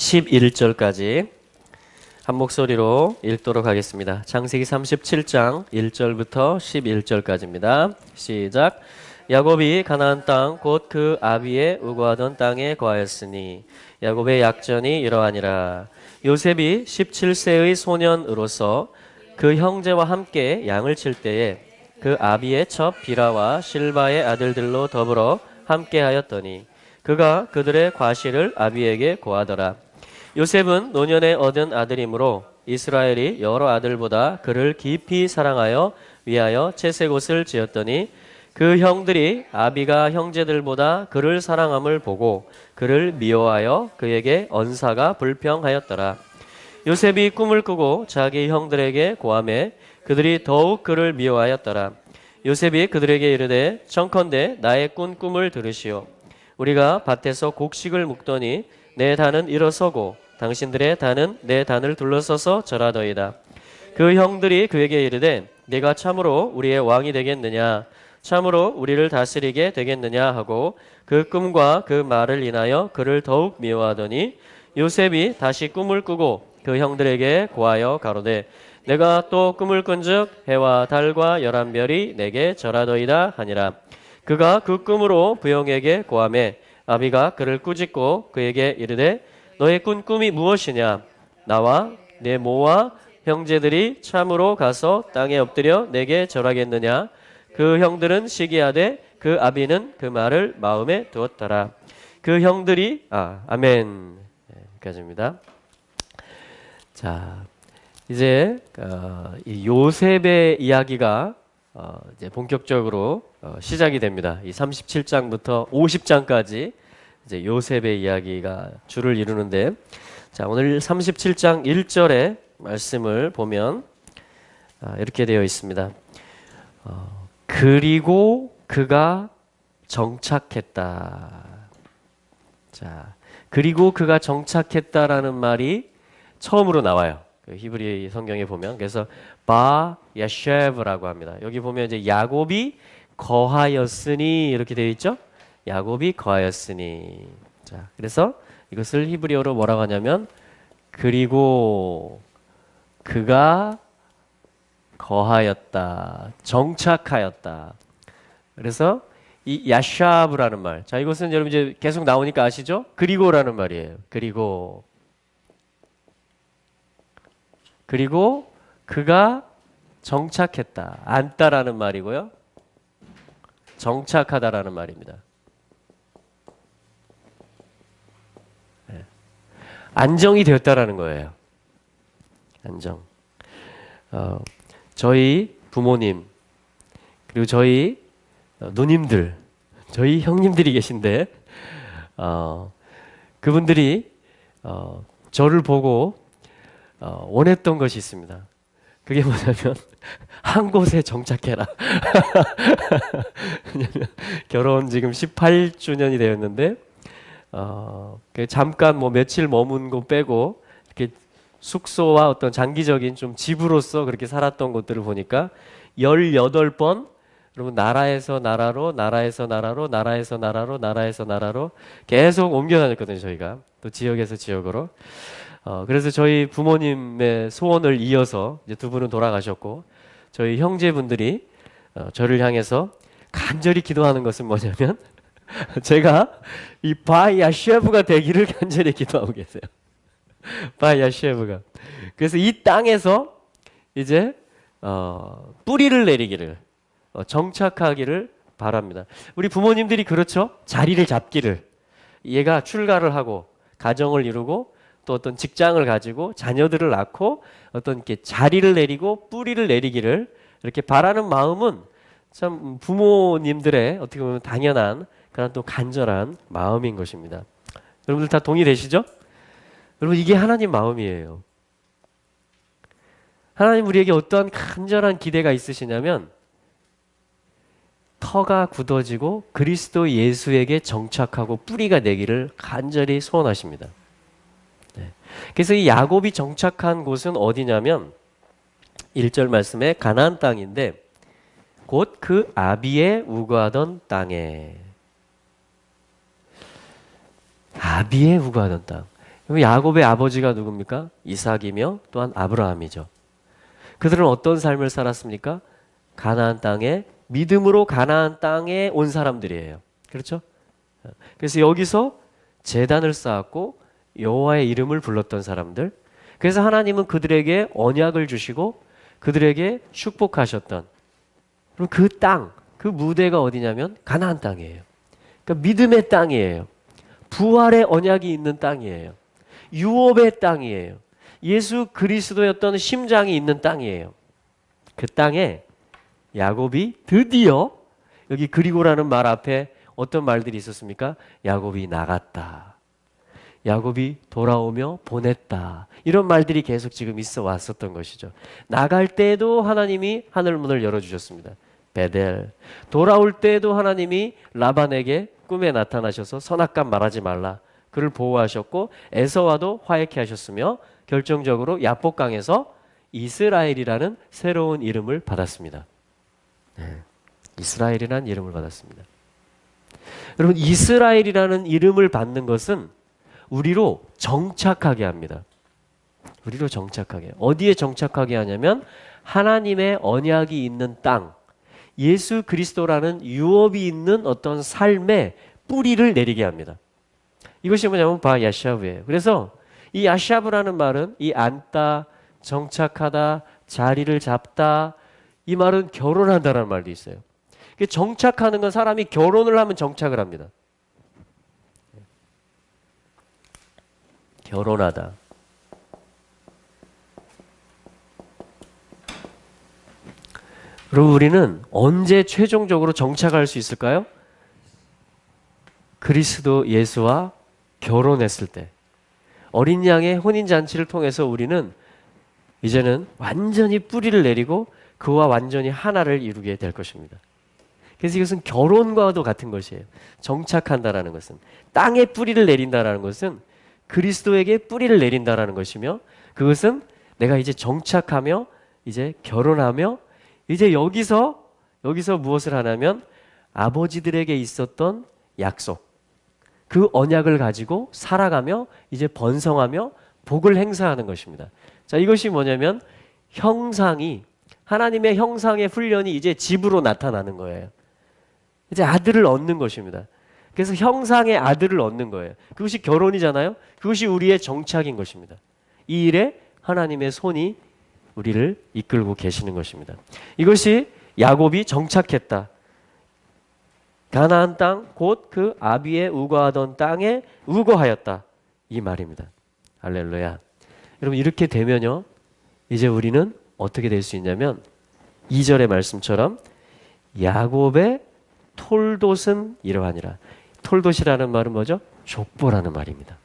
11절까지 한 목소리로 읽도록 하겠습니다. 창세기 37장 1절부터 11절까지입니다. 시작. 야곱이 가나안 땅 곧 그 아비의 우거하던 땅에 거하였으니 야곱의 약전이 이러하니라. 요셉이 17세의 소년으로서 그 형제와 함께 양을 칠 때에 그 아비의 첩 비라와 실바의 아들들로 더불어 함께하였더니 그가 그들의 과실을 아비에게 고하더라. 요셉은 노년에 얻은 아들이므로 이스라엘이 여러 아들보다 그를 깊이 사랑하여 위하여 채색옷을 지었더니 그 형들이 아비가 형제들보다 그를 사랑함을 보고 그를 미워하여 그에게 언사가 불평하였더라. 요셉이 꿈을 꾸고 자기 형들에게 고하매 그들이 더욱 그를 미워하였더라. 요셉이 그들에게 이르되 청컨대 나의 꾼 꿈을 들으시오. 우리가 밭에서 곡식을 묵더니 내 단은 일어서고 당신들의 단은 내 단을 둘러서서 절하더이다. 그 형들이 그에게 이르되 네가 참으로 우리의 왕이 되겠느냐 참으로 우리를 다스리게 되겠느냐 하고 그 꿈과 그 말을 인하여 그를 더욱 미워하더니 요셉이 다시 꿈을 꾸고 그 형들에게 고하여 가로되 내가 또 꿈을 꾼즉 해와 달과 11별이 내게 절하더이다 하니라. 그가 그 꿈으로 부형에게 고하매 아비가 그를 꾸짖고 그에게 이르되 너의 꾼 꿈이 무엇이냐? 나와 내 모와 형제들이 참으로 가서 땅에 엎드려 내게 절하겠느냐? 그 형들은 시기하되 그 아비는 그 말을 마음에 두었더라. 그 형들이 아멘. 여기까지입니다. 자, 이제 이 요셉의 이야기가 이제 본격적으로 시작이 됩니다. 이 37장부터 50장까지 이제 요셉의 이야기가 주를 이루는데, 자, 오늘 37장 1절의 말씀을 보면 이렇게 되어 있습니다. 그리고 그가 정착했다. 자, 그리고 그가 정착했다라는 말이 처음으로 나와요. 그 히브리 성경에 보면. 그래서 바 야셰브라고 합니다. 여기 보면 이제 야곱이 거하였으니 이렇게 되어 있죠? 야곱이 거하였으니. 자, 그래서 이것을 히브리어로 뭐라고 하냐면 그리고 그가 거하였다. 정착하였다. 그래서 이 야샤브라는 말. 자, 이것은 여러분 이제 계속 나오니까 아시죠? 그리고라는 말이에요. 그리고 그가 정착했다. 앉다라는 말이고요. 정착하다라는 말입니다. 네. 안정이 되었다라는 거예요. 안정. 저희 부모님 그리고 저희 누님들, 저희 형님들이 계신데 그분들이 저를 보고 원했던 것이 있습니다. 그게 뭐냐면 한 곳에 정착해라. 결혼 지금 18주년이 되었는데 잠깐 뭐 며칠 머문 거 빼고 이렇게 숙소와 어떤 장기적인 좀 집으로서 그렇게 살았던 곳들을 보니까 18번 여러분 나라에서 나라로 나라에서 나라로 나라에서 나라로 나라에서 나라로 계속 옮겨 다녔거든요. 저희가 또 지역에서 지역으로. 그래서 저희 부모님의 소원을 이어서 이제 두 분은 돌아가셨고 저희 형제분들이 저를 향해서 간절히 기도하는 것은 뭐냐면 제가 이 바야 셰프가 되기를 간절히 기도하고 계세요. 바야 셰프가. 그래서 이 땅에서 이제 뿌리를 내리기를 정착하기를 바랍니다. 우리 부모님들이 그렇죠? 자리를 잡기를. 얘가 출가를 하고 가정을 이루고 또 어떤 직장을 가지고 자녀들을 낳고 어떤 이렇게 자리를 내리고 뿌리를 내리기를 이렇게 바라는 마음은 참 부모님들의 어떻게 보면 당연한 그런 또 간절한 마음인 것입니다. 여러분들 다 동의되시죠? 여러분 이게 하나님 마음이에요. 하나님 우리에게 어떠한 간절한 기대가 있으시냐면 터가 굳어지고 그리스도 예수에게 정착하고 뿌리가 되기를 간절히 소원하십니다. 네. 그래서 이 야곱이 정착한 곳은 어디냐면 1절 말씀에 가나안 땅인데 곧 그 아비의 우거하던 땅에. 아비의 우거하던 땅. 그럼 야곱의 아버지가 누굽니까? 이삭이며 또한 아브라함이죠. 그들은 어떤 삶을 살았습니까? 가나안 땅에 믿음으로 가나안 땅에 온 사람들이에요. 그렇죠? 그래서 여기서 제단을 쌓았고 여호와의 이름을 불렀던 사람들. 그래서 하나님은 그들에게 언약을 주시고 그들에게 축복하셨던 그럼 그 땅, 그 무대가 어디냐면 가나안 땅이에요. 그러니까 믿음의 땅이에요. 부활의 언약이 있는 땅이에요. 유업의 땅이에요. 예수 그리스도였던 심장이 있는 땅이에요. 그 땅에 야곱이 드디어 여기 그리고라는 말 앞에 어떤 말들이 있었습니까? 야곱이 나갔다. 야곱이 돌아오며 보냈다. 이런 말들이 계속 지금 있어 왔었던 것이죠. 나갈 때도 하나님이 하늘문을 열어주셨습니다. 베델. 돌아올 때도 하나님이 라반에게 꿈에 나타나셔서 선악간 말하지 말라. 그를 보호하셨고 에서와도 화해케 하셨으며 결정적으로 야복강에서 이스라엘이라는 새로운 이름을 받았습니다. 네. 이스라엘이라는 이름을 받았습니다. 여러분 이스라엘이라는 이름을 받는 것은 우리로 정착하게 합니다. 우리로 정착하게. 어디에 정착하게 하냐면 하나님의 언약이 있는 땅, 예수 그리스도라는 유업이 있는 어떤 삶의 뿌리를 내리게 합니다. 이것이 뭐냐면 바야샤브예요. 그래서 이 야샤브라는 말은 이 앉다, 정착하다, 자리를 잡다 이 말은 결혼한다라는 말도 있어요. 정착하는 건 사람이 결혼을 하면 정착을 합니다. 결혼하다. 그럼 우리는 언제 최종적으로 정착할 수 있을까요? 그리스도 예수와 결혼했을 때. 어린 양의 혼인잔치를 통해서 우리는 이제는 완전히 뿌리를 내리고 그와 완전히 하나를 이루게 될 것입니다. 그래서 이것은 결혼과도 같은 것이에요. 정착한다라는 것은 땅에 뿌리를 내린다라는 것은 그리스도에게 뿌리를 내린다라는 것이며 그것은 내가 이제 정착하며 이제 결혼하며 이제 여기서 무엇을 하냐면 아버지들에게 있었던 약속 그 언약을 가지고 살아가며 이제 번성하며 복을 행사하는 것입니다. 자, 이것이 뭐냐면 형상이 하나님의 형상의 훈련이 이제 집으로 나타나는 거예요. 이제 아들을 얻는 것입니다. 그래서 형상의 아들을 얻는 거예요. 그것이 결혼이잖아요. 그것이 우리의 정착인 것입니다. 이 일에 하나님의 손이 우리를 이끌고 계시는 것입니다. 이것이 야곱이 정착했다. 가나안 땅 곧 그 아비의 우거하던 땅에 우거하였다. 이 말입니다. 할렐루야. 여러분 이렇게 되면요. 이제 우리는 어떻게 될 수 있냐면 2절의 말씀처럼 야곱의 톨돛은 이러하니라. 톨돛이라는 말은 뭐죠? 족보라는 말입니다.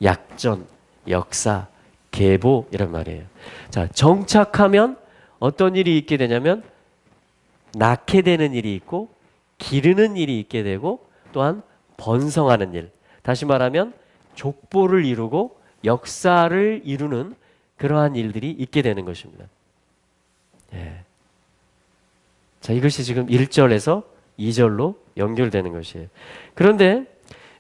약전, 역사, 계보 이런 말이에요. 자, 정착하면 어떤 일이 있게 되냐면 낳게 되는 일이 있고 기르는 일이 있게 되고 또한 번성하는 일. 다시 말하면 족보를 이루고 역사를 이루는 그러한 일들이 있게 되는 것입니다. 예. 자, 이것이 지금 1절에서 2절로 연결되는 것이에요. 그런데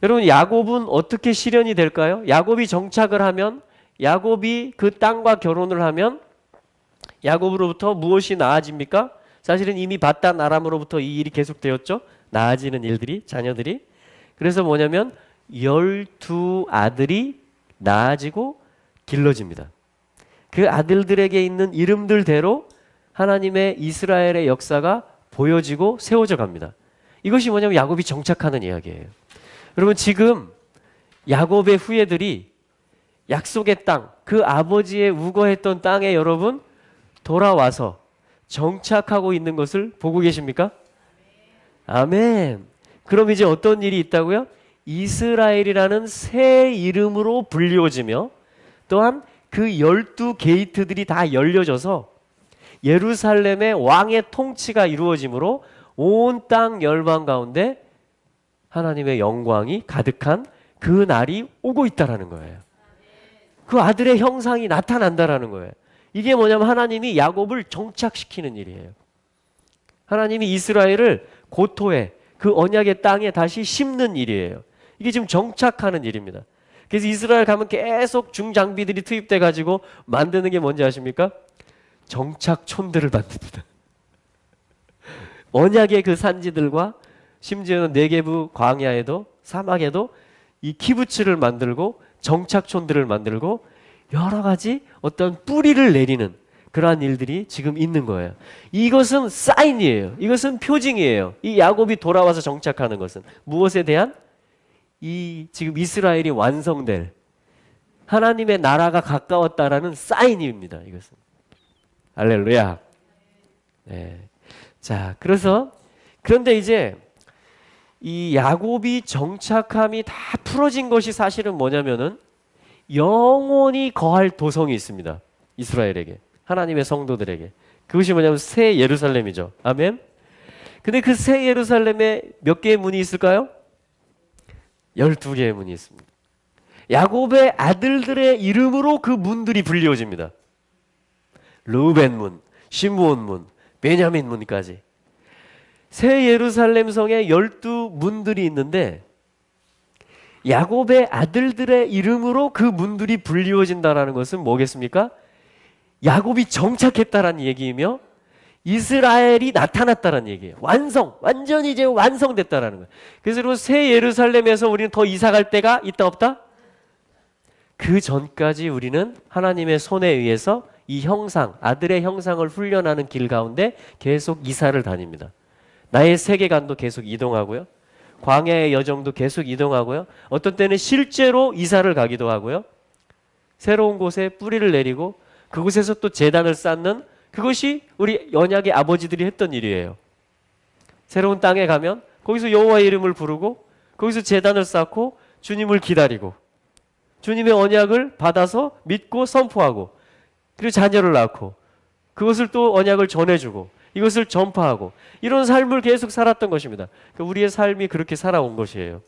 여러분 야곱은 어떻게 실현이 될까요? 야곱이 정착을 하면 야곱이 그 땅과 결혼을 하면 야곱으로부터 무엇이 나아집니까? 사실은 이미 바단 아람으로부터 이 일이 계속되었죠. 나아지는 일들이 자녀들이. 그래서 뭐냐면 12아들이 나아지고 길러집니다. 그 아들들에게 있는 이름들대로 하나님의 이스라엘의 역사가 보여지고 세워져 갑니다. 이것이 뭐냐면 야곱이 정착하는 이야기예요. 여러분 지금 야곱의 후예들이 약속의 땅, 그 아버지의 우거했던 땅에 여러분 돌아와서 정착하고 있는 것을 보고 계십니까? 아멘. 그럼 이제 어떤 일이 있다고요? 이스라엘이라는 새 이름으로 불리워지며 또한 그 12게이트들이 다 열려져서 예루살렘의 왕의 통치가 이루어지므로 온 땅 열방 가운데 하나님의 영광이 가득한 그 날이 오고 있다라는 거예요. 그 아들의 형상이 나타난다라는 거예요. 이게 뭐냐면 하나님이 야곱을 정착시키는 일이에요. 하나님이 이스라엘을 고토에 그 언약의 땅에 다시 심는 일이에요. 이게 지금 정착하는 일입니다. 그래서 이스라엘 가면 계속 중장비들이 투입돼 가지고 만드는 게 뭔지 아십니까? 정착촌들을 만듭니다. 언약의 그 산지들과 심지어는 네게브 광야에도 사막에도 이 키부츠를 만들고 정착촌들을 만들고 여러 가지 어떤 뿌리를 내리는 그러한 일들이 지금 있는 거예요. 이것은 사인이에요. 이것은 표징이에요. 이 야곱이 돌아와서 정착하는 것은 무엇에 대한 이 지금 이스라엘이 완성될 하나님의 나라가 가까웠다라는 사인입니다. 이것은. 할렐루야. 네. 자, 그런데 이제 이 야곱이 정착함이 다 풀어진 것이 사실은 뭐냐면은 영원히 거할 도성이 있습니다. 이스라엘에게. 하나님의 성도들에게. 그것이 뭐냐면 새 예루살렘이죠. 아멘. 근데 그 새 예루살렘에 몇 개의 문이 있을까요? 12개의 문이 있습니다. 야곱의 아들들의 이름으로 그 문들이 불리워집니다. 르우벤 문, 시므온 문, 베냐민 문까지. 새 예루살렘 성에 12문들이 있는데 야곱의 아들들의 이름으로 그 문들이 불리워진다는 것은 뭐겠습니까? 야곱이 정착했다라는 얘기이며 이스라엘이 나타났다는 얘기예요. 완전히 이제 완성됐다라는 거예요. 그래서 새 예루살렘에서 우리는 더 이사 갈 때가 있다 없다? 그 전까지 우리는 하나님의 손에 의해서 이 형상, 아들의 형상을 훈련하는 길 가운데 계속 이사를 다닙니다. 나의 세계관도 계속 이동하고요. 광야의 여정도 계속 이동하고요. 어떤 때는 실제로 이사를 가기도 하고요. 새로운 곳에 뿌리를 내리고 그곳에서 또 제단을 쌓는 그것이 우리 언약의 아버지들이 했던 일이에요. 새로운 땅에 가면 거기서 여호와의 이름을 부르고 거기서 제단을 쌓고 주님을 기다리고 주님의 언약을 받아서 믿고 선포하고 그리고 자녀를 낳고 그것을 또 언약을 전해주고 이것을 전파하고 이런 삶을 계속 살았던 것입니다. 그러니까 우리의 삶이 그렇게 살아온 것이에요.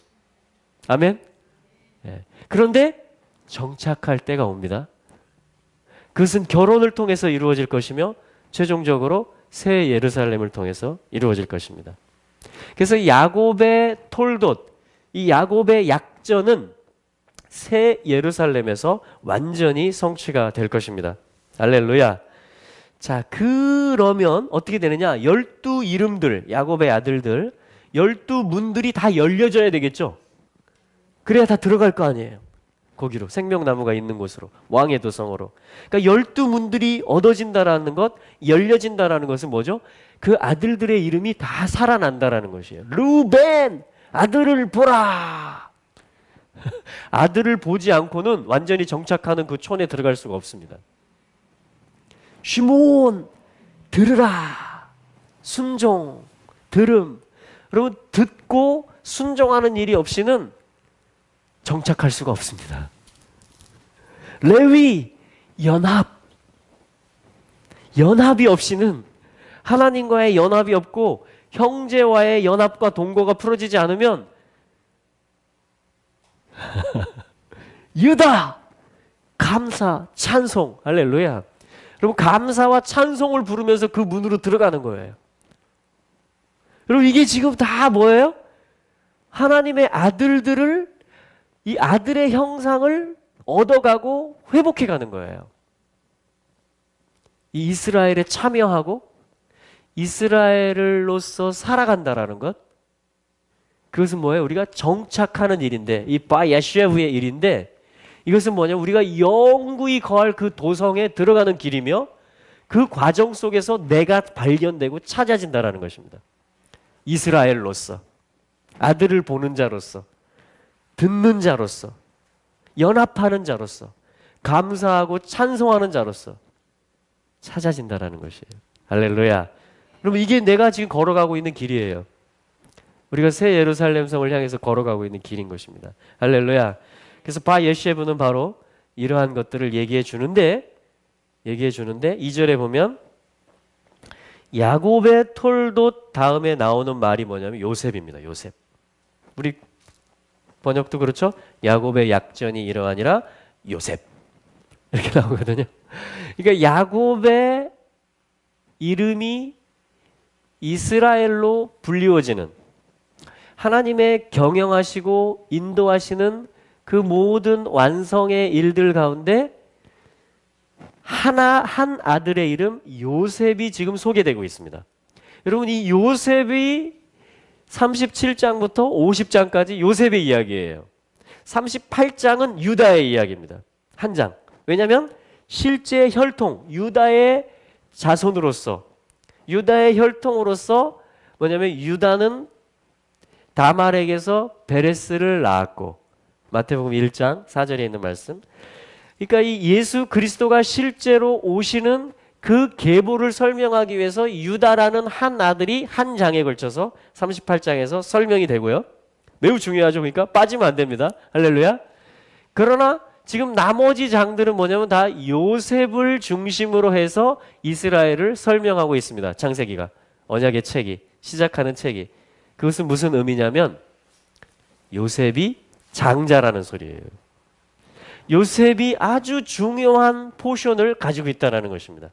아멘? 네. 그런데 정착할 때가 옵니다. 그것은 결혼을 통해서 이루어질 것이며 최종적으로 새 예루살렘을 통해서 이루어질 것입니다. 그래서 야곱의 톨돛, 이 야곱의 약전은 새 예루살렘에서 완전히 성취가 될 것입니다. 할렐루야. 자, 그러면 어떻게 되느냐? 12 이름들, 야곱의 아들들, 12문들이 다 열려져야 되겠죠? 그래야 다 들어갈 거 아니에요. 거기로, 생명나무가 있는 곳으로, 왕의 도성으로. 그러니까 12문들이 얻어진다라는 것, 열려진다라는 것은 뭐죠? 그 아들들의 이름이 다 살아난다라는 것이에요. 르우벤! 아들을 보라! 아들을 보지 않고는 완전히 정착하는 그 촌에 들어갈 수가 없습니다. 시므온 들으라 순종 들음 여러분 듣고 순종하는 일이 없이는 정착할 수가 없습니다. 레위 연합이 없이는 하나님과의 연합이 없고 형제와의 연합과 동거가 풀어지지 않으면 유다 감사 찬송 할렐루야. 여러분 감사와 찬송을 부르면서 그 문으로 들어가는 거예요. 여러분 이게 지금 다 뭐예요? 하나님의 아들들을 이 아들의 형상을 얻어가고 회복해가는 거예요. 이 이스라엘에 참여하고 이스라엘로서 살아간다라는 것 그것은 뭐예요? 우리가 정착하는 일인데 이 바야쉐브의 일인데 이것은 뭐냐면 우리가 영구히 거할 그 도성에 들어가는 길이며 그 과정 속에서 내가 발견되고 찾아진다라는 것입니다. 이스라엘로서 아들을 보는 자로서 듣는 자로서 연합하는 자로서 감사하고 찬송하는 자로서 찾아진다라는 것이에요. 할렐루야. 그럼 이게 내가 지금 걸어가고 있는 길이에요. 우리가 새 예루살렘 성을 향해서 걸어가고 있는 길인 것입니다. 할렐루야. 그래서 바예쉐브는 바로 이러한 것들을 얘기해 주는데 2절에 보면 야곱의 톨돛 다음에 나오는 말이 뭐냐면 요셉입니다. 요셉. 우리 번역도 그렇죠? 야곱의 약전이 이러하니라 요셉. 이렇게 나오거든요. 그러니까 야곱의 이름이 이스라엘로 불리워지는 하나님의 경영하시고 인도하시는 그 모든 완성의 일들 가운데 한 아들의 이름 요셉이 지금 소개되고 있습니다. 여러분, 이 요셉이 37장부터 50장까지 요셉의 이야기예요. 38장은 유다의 이야기입니다. 한 장. 왜냐하면 실제 혈통, 유다의 자손으로서, 유다의 혈통으로서 뭐냐면 유다는 다말에게서 베레스를 낳았고, 마태복음 1장 4절에 있는 말씀. 그러니까 이 예수 그리스도가 실제로 오시는 그 계보를 설명하기 위해서 유다라는 한 아들이 한 장에 걸쳐서 38장에서 설명이 되고요. 매우 중요하죠. 그러니까 빠지면 안 됩니다. 할렐루야. 그러나 지금 나머지 장들은 뭐냐면 다 요셉을 중심으로 해서 이스라엘을 설명하고 있습니다. 창세기가, 언약의 책이, 시작하는 책이. 그것은 무슨 의미냐면 요셉이 장자라는 소리예요. 요셉이 아주 중요한 포션을 가지고 있다는 것입니다.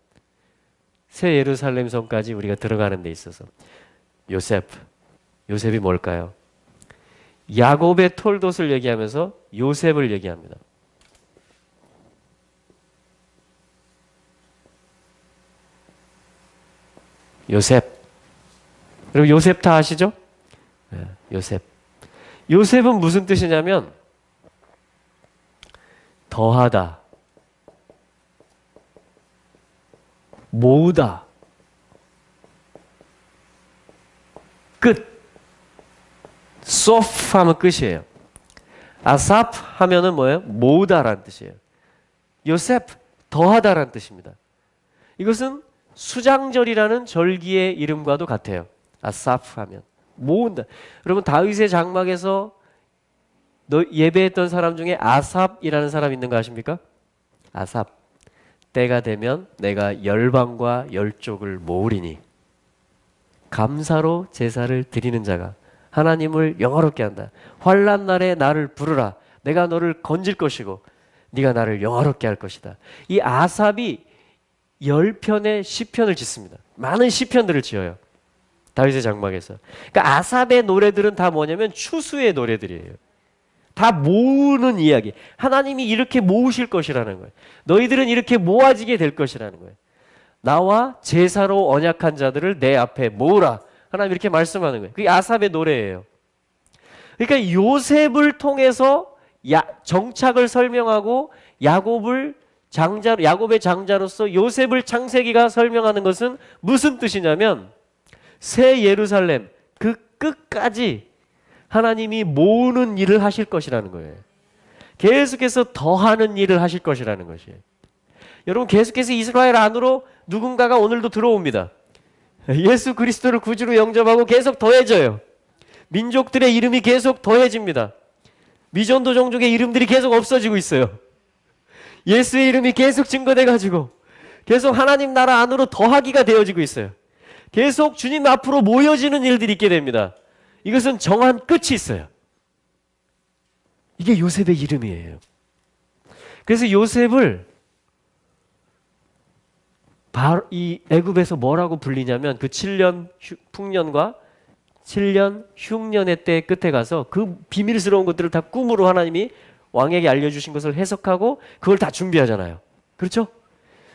새 예루살렘 성까지 우리가 들어가는 데 있어서 요셉이 뭘까요? 야곱의 톨돛을 얘기하면서 요셉을 얘기합니다. 요셉. 여러분 요셉 다 아시죠? 네, 요셉. 요셉은 무슨 뜻이냐면 더하다, 모으다, 끝. 소프 하면 끝이에요. 아삽 하면은 뭐예요? 모으다라는 뜻이에요. 요셉, 더하다라는 뜻입니다. 이것은 수장절이라는 절기의 이름과도 같아요. 아사프 하면 모은다. 여러분 다윗의 장막에서 예배했던 사람 중에 아삽이라는 사람 있는 거 아십니까? 아삽. 때가 되면 내가 열방과 열족을 모으리니 감사로 제사를 드리는 자가 하나님을 영화롭게 한다. 환난 날에 나를 부르라. 내가 너를 건질 것이고 네가 나를 영화롭게 할 것이다. 이 아삽이 10편의 시편을 짓습니다. 많은 시편들을 지어요. 다윗의 장막에서. 그러니까 아삽의 노래들은 다 뭐냐면 추수의 노래들이에요. 다 모으는 이야기. 하나님이 이렇게 모으실 것이라는 거예요. 너희들은 이렇게 모아지게 될 것이라는 거예요. 나와 제사로 언약한 자들을 내 앞에 모으라. 하나님 이렇게 말씀하는 거예요. 그게 아삽의 노래예요. 그러니까 요셉을 통해서 정착을 설명하고 야곱의 장자로서 요셉을 창세기가 설명하는 것은 무슨 뜻이냐면 새 예루살렘 그 끝까지 하나님이 모으는 일을 하실 것이라는 거예요. 계속해서 더하는 일을 하실 것이라는 것이에요. 여러분 계속해서 이스라엘 안으로 누군가가 오늘도 들어옵니다. 예수 그리스도를 구주로 영접하고 계속 더해져요. 민족들의 이름이 계속 더해집니다. 미전도 종족의 이름들이 계속 없어지고 있어요. 예수의 이름이 계속 증거돼가지고 계속 하나님 나라 안으로 더하기가 되어지고 있어요. 계속 주님 앞으로 모여지는 일들이 있게 됩니다. 이것은 정한 끝이 있어요. 이게 요셉의 이름이에요. 그래서 요셉을 이 애굽에서 뭐라고 불리냐면 그 7년 풍년과 7년 흉년의 때 끝에 가서 그 비밀스러운 것들을 다 꿈으로 하나님이 왕에게 알려주신 것을 해석하고 그걸 다 준비하잖아요. 그렇죠?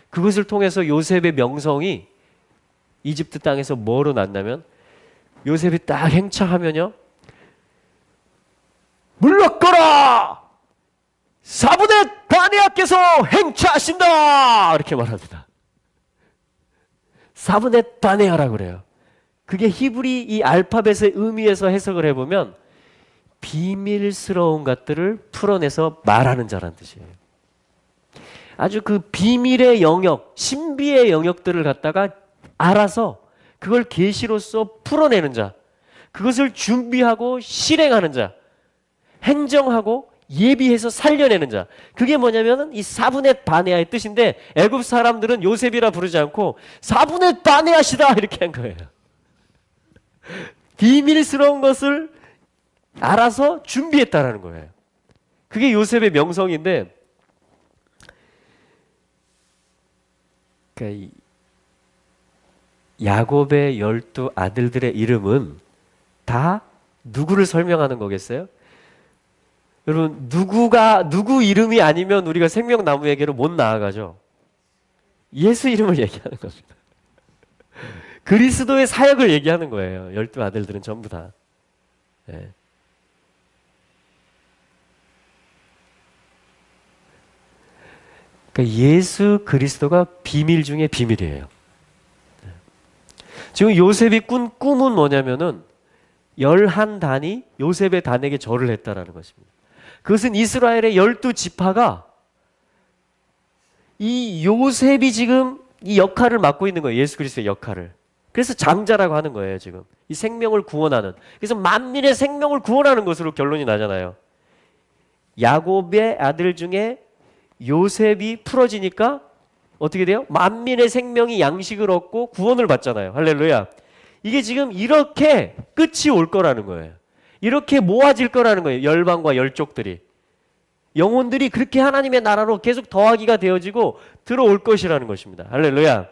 그것을 통해서 요셉의 명성이 이집트 땅에서 뭐로 났냐면 요셉이 딱 행차하면요. 물러거라! 사부넷 바네아께서 행차하신다! 이렇게 말합니다. 사부넷 바네아라고 그래요. 그게 히브리 이 알파벳의 의미에서 해석을 해보면 비밀스러운 것들을 풀어내서 말하는 자라는 뜻이에요. 아주 그 비밀의 영역, 신비의 영역들을 갖다가 알아서 그걸 계시로서 풀어내는 자, 그것을 준비하고 실행하는 자, 행정하고 예비해서 살려내는 자. 그게 뭐냐면은 이 사부넷 바네아의 뜻인데 애굽 사람들은 요셉이라 부르지 않고 사부넷 바네아시다 이렇게 한 거예요. 비밀스러운 것을 알아서 준비했다라는 거예요. 그게 요셉의 명성인데, 그러니까 야곱의 12 아들들의 이름은 다 누구를 설명하는 거겠어요? 여러분, 누구 이름이 아니면 우리가 생명나무에게로 못 나아가죠. 예수 이름을 얘기하는 겁니다. 그리스도의 사역을 얘기하는 거예요. 12아들들은 전부 다. 예. 그러니까 예수 그리스도가 비밀 중에 비밀이에요. 지금 요셉이 꾼 꿈은 뭐냐면은 11단이 요셉의 단에게 절을 했다라는 것입니다. 그것은 이스라엘의 12지파가 이 요셉이 지금 이 역할을 맡고 있는 거예요. 예수 그리스도의 역할을. 그래서 장자라고 하는 거예요, 지금. 이 생명을 구원하는. 그래서 만민의 생명을 구원하는 것으로 결론이 나잖아요. 야곱의 아들 중에 요셉이 풀어지니까 어떻게 돼요? 만민의 생명이 양식을 얻고 구원을 받잖아요. 할렐루야. 이게 지금 이렇게 끝이 올 거라는 거예요. 이렇게 모아질 거라는 거예요. 열방과 열족들이. 영혼들이 그렇게 하나님의 나라로 계속 더하기가 되어지고 들어올 것이라는 것입니다. 할렐루야.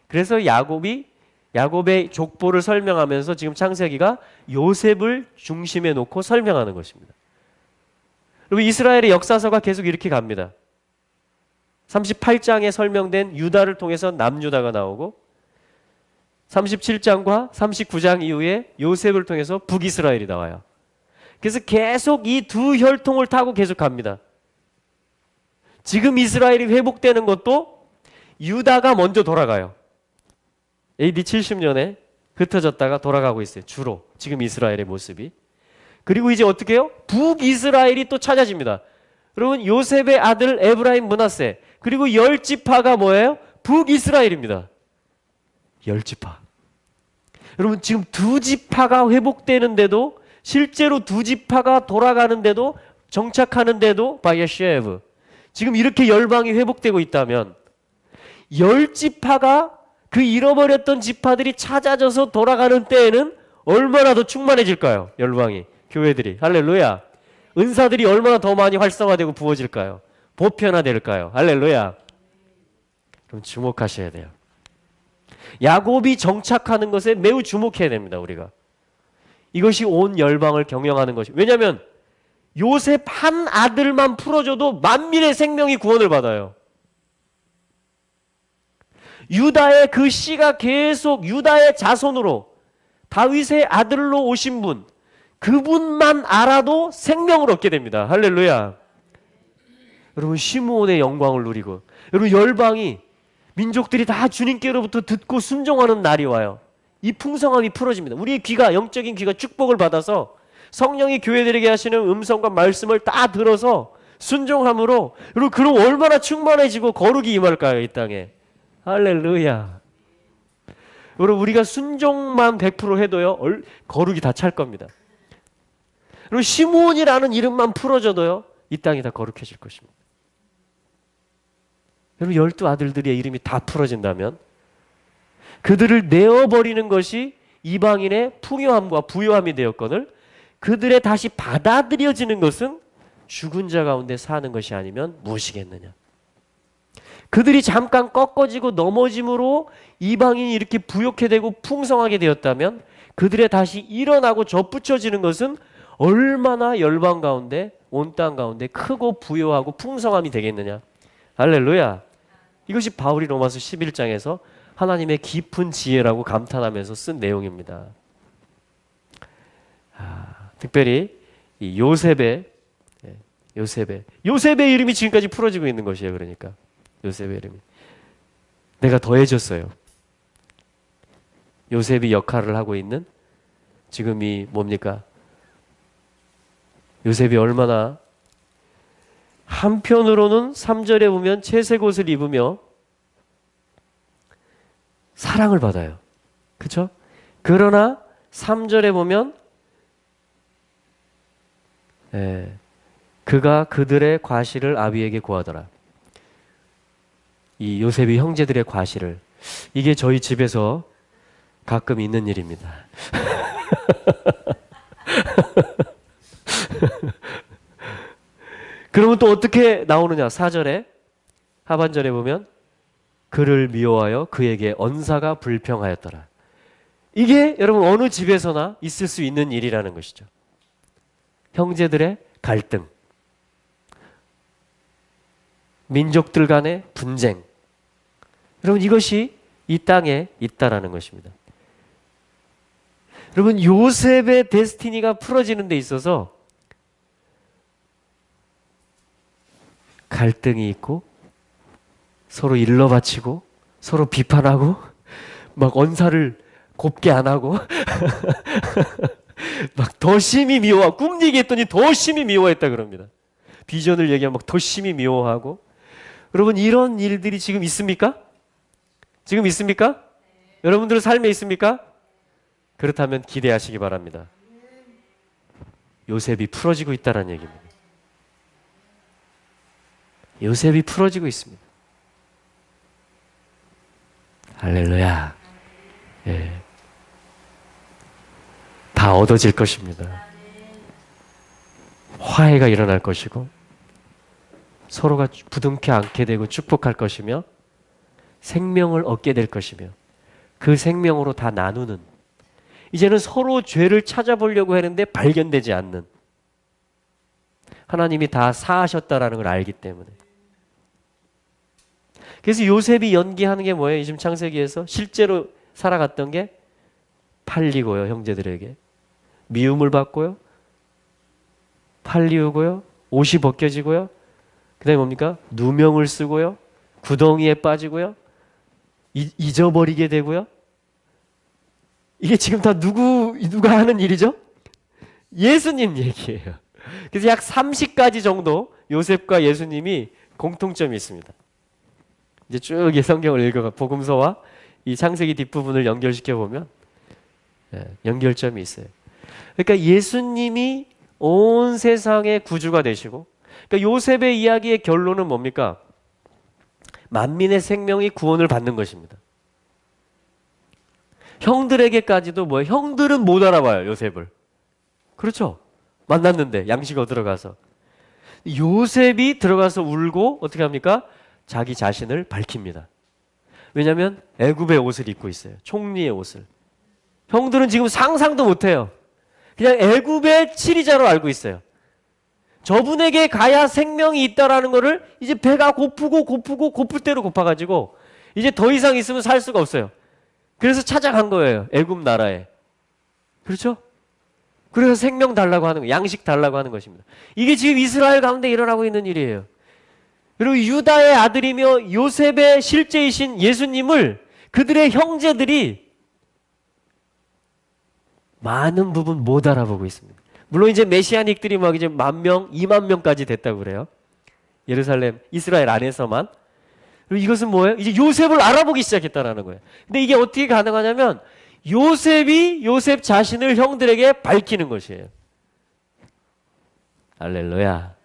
그래서 야곱의 족보를 설명하면서 지금 창세기가 요셉을 중심에 놓고 설명하는 것입니다. 그리고 이스라엘의 역사서가 계속 이렇게 갑니다. 38장에 설명된 유다를 통해서 남유다가 나오고 37장과 39장 이후에 요셉을 통해서 북이스라엘이 나와요. 그래서 계속 이 두 혈통을 타고 계속 갑니다. 지금 이스라엘이 회복되는 것도 유다가 먼저 돌아가요. AD 70년에 흩어졌다가 돌아가고 있어요. 주로 지금 이스라엘의 모습이. 그리고 이제 어떻게 해요? 북이스라엘이 또 찾아집니다. 여러분, 요셉의 아들 에브라임 므낫세, 그리고 10지파가 뭐예요? 북이스라엘입니다. 10지파. 여러분, 지금 2지파가 회복되는데도, 실제로 2지파가 돌아가는데도, 정착하는데도 바예셰브, 지금 이렇게 열방이 회복되고 있다면 10지파가 그 잃어버렸던 지파들이 찾아져서 돌아가는 때에는 얼마나 더 충만해질까요? 열방이, 교회들이. 할렐루야. 은사들이 얼마나 더 많이 활성화되고 부어질까요? 보편화될까요? 할렐루야. 그럼 주목하셔야 돼요. 야곱이 정착하는 것에 매우 주목해야 됩니다. 우리가. 이것이 온 열방을 경영하는 것이. 왜냐하면 요셉 한 아들만 풀어줘도 만민의 생명이 구원을 받아요. 유다의 그 씨가 계속 유다의 자손으로 다윗의 아들로 오신 분, 그분만 알아도 생명을 얻게 됩니다. 할렐루야. 여러분, 시므온의 영광을 누리고, 여러분, 열방이, 민족들이 다 주님께로부터 듣고 순종하는 날이 와요. 이 풍성함이 풀어집니다. 우리의 귀가, 영적인 귀가 축복을 받아서 성령이 교회들에게 하시는 음성과 말씀을 다 들어서 순종함으로, 여러분, 그럼 얼마나 충만해지고 거룩이 임할까요, 이 땅에. 할렐루야. 여러분, 우리가 순종만 100% 해도요, 거룩이 다 찰 겁니다. 그리고 시므온이라는 이름만 풀어줘도요, 이 땅이 다 거룩해질 것입니다. 여러분, 12아들들의 이름이 다 풀어진다면 그들을 내어버리는 것이 이방인의 풍요함과 부요함이 되었거늘, 그들의 다시 받아들여지는 것은 죽은 자 가운데 사는 것이 아니면 무엇이겠느냐. 그들이 잠깐 꺾어지고 넘어짐으로 이방인이 이렇게 부욕해 되고 풍성하게 되었다면, 그들의 다시 일어나고 접붙여지는 것은 얼마나 열방 가운데, 온 땅 가운데 크고 부요하고 풍성함이 되겠느냐. 할렐루야. 이것이 바울이 로마서 11장에서 하나님의 깊은 지혜라고 감탄하면서 쓴 내용입니다. 특별히 이 요셉의 이름이 지금까지 풀어지고 있는 것이에요. 그러니까 요셉의 이름이 내가 더해졌어요. 요셉이 역할을 하고 있는 지금 이 뭡니까? 요셉이 얼마나, 한편으로는 3절에 보면 채색 옷을 입으며 사랑을 받아요. 그렇죠? 그러나 3절에 보면 그가 그들의 과실을 아비에게 고하더라. 이 요셉이 형제들의 과실을, 이게 저희 집에서 가끔 있는 일입니다. 그러면 또 어떻게 나오느냐? 4절에 하반절에 보면 그를 미워하여 그에게 언사가 불평하였더라. 이게 여러분 어느 집에서나 있을 수 있는 일이라는 것이죠. 형제들의 갈등, 민족들 간의 분쟁. 여러분 이것이 이 땅에 있다라는 것입니다. 여러분 요셉의 데스티니가 풀어지는 데 있어서 갈등이 있고 서로 일러 바치고 서로 비판하고 막 언사를 곱게 안 하고 막 더 심히 미워하고 꿈 얘기했더니 더 심히 미워했다 그럽니다. 비전을 얘기하면 막 더 심히 미워하고. 여러분 이런 일들이 지금 있습니까? 지금 있습니까? 여러분들 삶에 있습니까? 그렇다면 기대하시기 바랍니다. 요셉이 풀어지고 있다는 얘기입니다. 요셉이 풀어지고 있습니다. 할렐루야. 예. 다 얻어질 것입니다. 화해가 일어날 것이고 서로가 부둥켜 안게 되고 축복할 것이며 생명을 얻게 될 것이며 그 생명으로 다 나누는, 이제는 서로 죄를 찾아보려고 하는데 발견되지 않는, 하나님이 다 사하셨다라는 걸 알기 때문에. 그래서 요셉이 연기하는 게 뭐예요? 지금 창세기에서 실제로 살아갔던 게 팔리고요, 형제들에게 미움을 받고요, 팔리우고요, 옷이 벗겨지고요, 그 다음에 뭡니까? 누명을 쓰고요, 구덩이에 빠지고요, 잊어버리게 되고요. 이게 지금 다 누가 하는 일이죠? 예수님 얘기예요. 그래서 약 30가지 정도 요셉과 예수님이 공통점이 있습니다. 이제 쭉 성경을 읽어가 복음서와 이 창세기 뒷부분을 연결시켜 보면 연결점이 있어요. 그러니까 예수님이 온 세상의 구주가 되시고, 그러니까 요셉의 이야기의 결론은 뭡니까? 만민의 생명이 구원을 받는 것입니다. 형들에게까지도 뭐예요? 형들은 못 알아봐요, 요셉을. 그렇죠? 만났는데 양식 얻으러 가서 요셉이 들어가서 울고 어떻게 합니까? 자기 자신을 밝힙니다. 왜냐하면 애굽의 옷을 입고 있어요. 총리의 옷을. 형들은 지금 상상도 못해요. 그냥 애굽의 치리자로 알고 있어요. 저분에게 가야 생명이 있다라는 거를 이제 배가 고프고 고플 대로 고파가지고 이제 더 이상 있으면 살 수가 없어요. 그래서 찾아간 거예요, 애굽 나라에. 그렇죠? 그래서 생명 달라고 하는 거, 양식 달라고 하는 것입니다. 이게 지금 이스라엘 가운데 일어나고 있는 일이에요. 그리고 유다의 아들이며 요셉의 실제이신 예수님을 그들의 형제들이 많은 부분 못 알아보고 있습니다. 물론 이제 메시아닉들이 막 이제 10,000명, 20,000명까지 됐다고 그래요. 예루살렘, 이스라엘 안에서만. 그리고 이것은 뭐예요? 이제 요셉을 알아보기 시작했다라는 거예요. 근데 이게 어떻게 가능하냐면 요셉이 요셉 자신을 형들에게 밝히는 것이에요. 할렐루야.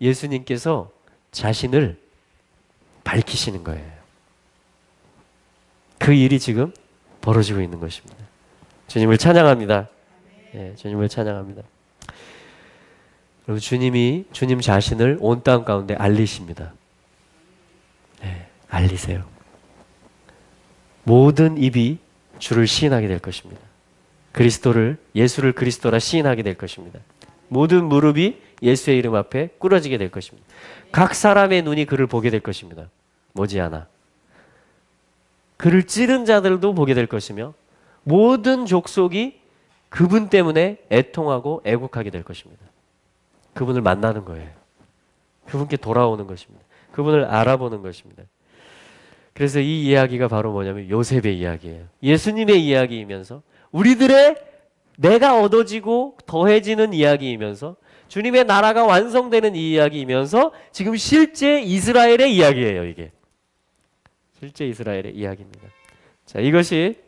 예수님께서 자신을 밝히시는 거예요. 그 일이 지금 벌어지고 있는 것입니다. 주님을 찬양합니다. 예, 주님을 찬양합니다. 그리고 주님이 주님 자신을 온 땅 가운데 알리십니다. 예, 알리세요. 모든 입이 주를 시인하게 될 것입니다. 예수를 그리스도라 시인하게 될 것입니다. 모든 무릎이 예수의 이름 앞에 꿇어지게 될 것입니다. 각 사람의 눈이 그를 보게 될 것입니다. 머지않아. 그를 찌른 자들도 보게 될 것이며 모든 족속이 그분 때문에 애통하고 애국하게 될 것입니다. 그분을 만나는 거예요. 그분께 돌아오는 것입니다. 그분을 알아보는 것입니다. 그래서 이 이야기가 바로 뭐냐면 요셉의 이야기예요. 예수님의 이야기이면서 우리들의 내가 얻어지고 더해지는 이야기이면서 주님의 나라가 완성되는 이 이야기이면서 지금 실제 이스라엘의 이야기예요. 이게 실제 이스라엘의 이야기입니다. 자, 이것이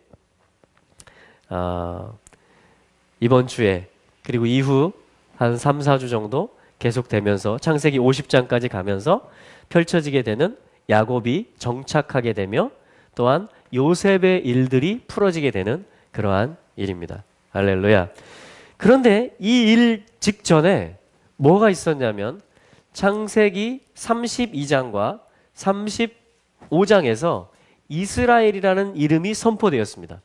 이번 주에 그리고 이후 한 3, 4주 정도 계속되면서 창세기 50장까지 가면서 펼쳐지게 되는 야곱이 정착하게 되며 또한 요셉의 일들이 풀어지게 되는 그러한 일입니다. 할렐루야. 그런데 이 일 직전에 뭐가 있었냐면 창세기 32장과 35장에서 이스라엘이라는 이름이 선포되었습니다.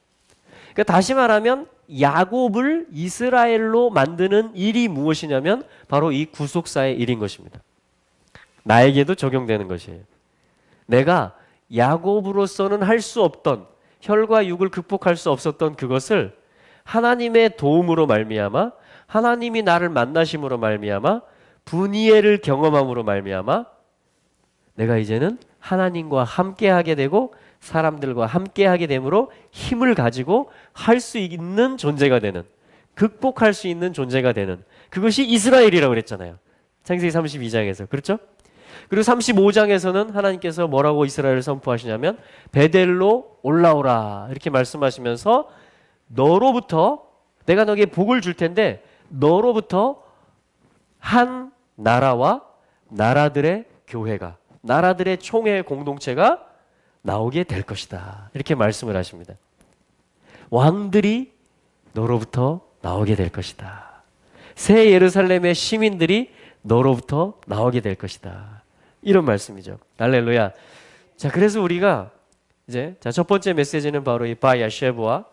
그러니까 다시 말하면 야곱을 이스라엘로 만드는 일이 무엇이냐면 바로 이 구속사의 일인 것입니다. 나에게도 적용되는 것이에요. 내가 야곱으로서는 할 수 없던, 혈과 육을 극복할 수 없었던 그것을 하나님의 도움으로 말미암아, 하나님이 나를 만나심으로 말미암아, 분이엘을 경험함으로 말미암아 내가 이제는 하나님과 함께하게 되고 사람들과 함께하게 되므로 힘을 가지고 할 수 있는 존재가 되는, 극복할 수 있는 존재가 되는, 그것이 이스라엘이라고 그랬잖아요. 창세기 32장에서. 그렇죠? 그리고 35장에서는 하나님께서 뭐라고 이스라엘을 선포하시냐면 베델로 올라오라 이렇게 말씀하시면서 너로부터, 내가 너에게 복을 줄 텐데 너로부터 한 나라와 나라들의 교회가, 나라들의 총회 공동체가 나오게 될 것이다 이렇게 말씀을 하십니다. 왕들이 너로부터 나오게 될 것이다. 새 예루살렘의 시민들이 너로부터 나오게 될 것이다. 이런 말씀이죠. 할렐루야. 자, 그래서 우리가 이제 첫 번째 메시지는 바로 이 바야셰브와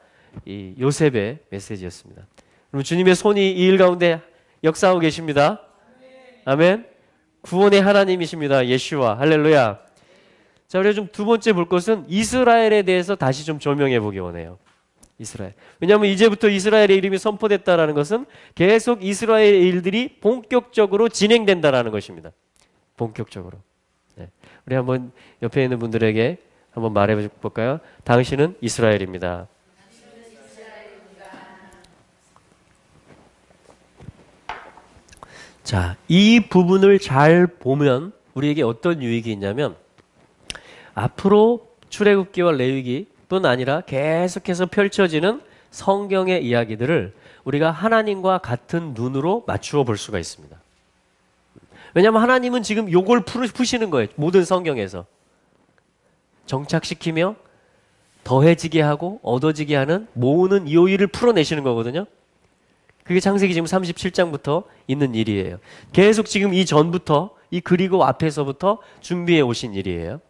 이 요셉의 메시지였습니다. 그럼 주님의 손이 이 일 가운데 역사하고 계십니다. 아멘. 구원의 하나님이십니다. 예슈와. 할렐루야. 자, 우리가 좀 두 번째 볼 것은 이스라엘에 대해서 다시 좀 조명해 보기 원해요. 이스라엘. 왜냐하면 이제부터 이스라엘의 이름이 선포됐다라는 것은 계속 이스라엘의 일들이 본격적으로 진행된다라는 것입니다. 본격적으로. 네. 우리 한번 옆에 있는 분들에게 한번 말해 볼까요? 당신은 이스라엘입니다. 자, 이 부분을 잘 보면 우리에게 어떤 유익이 있냐면 앞으로 출애굽기와 레위기뿐 아니라 계속해서 펼쳐지는 성경의 이야기들을 우리가 하나님과 같은 눈으로 맞추어 볼 수가 있습니다. 왜냐하면 하나님은 지금 요걸 푸시는 거예요. 모든 성경에서. 정착시키며 더해지게 하고 얻어지게 하는 모으는 요일을 풀어내시는 거거든요. 그게 창세기 지금 37장부터 있는 일이에요. 계속 지금 이 전부터, 이 그리고 앞에서부터 준비해 오신 일이에요.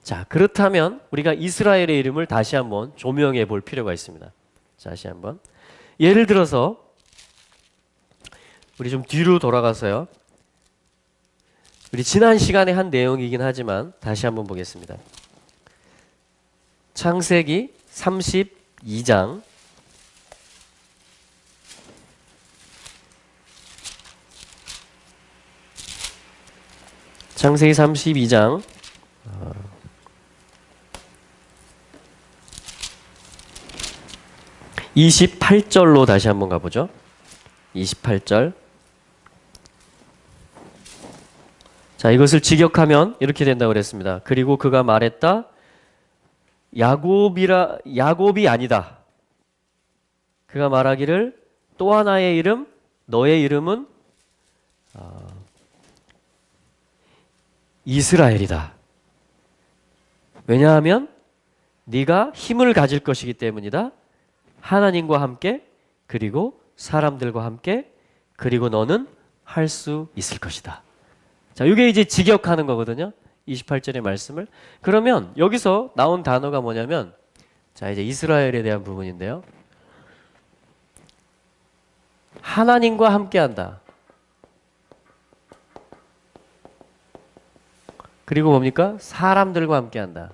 자, 그렇다면 우리가 이스라엘의 이름을 다시 한번 조명해 볼 필요가 있습니다. 다시 한번. 예를 들어서 우리 좀 뒤로 돌아가서요. 우리 지난 시간에 한 내용이긴 하지만 다시 한번 보겠습니다. 창세기 32장 창세기 32장 28절로 다시 한번 가보죠. 28절. 자, 이것을 직역하면 이렇게 된다고 그랬습니다. 그리고 그가 말했다. 야곱이 아니다. 그가 말하기를 또 하나의 이름, 너의 이름은 이스라엘이다. 왜냐하면 네가 힘을 가질 것이기 때문이다. 하나님과 함께, 그리고 사람들과 함께, 그리고 너는 할 수 있을 것이다. 자, 이게 이제 직역하는 거거든요. 28절의 말씀을. 그러면 여기서 나온 단어가 뭐냐면, 자, 이제 이스라엘에 대한 부분인데요. 하나님과 함께 한다. 그리고 뭡니까? 사람들과 함께 한다.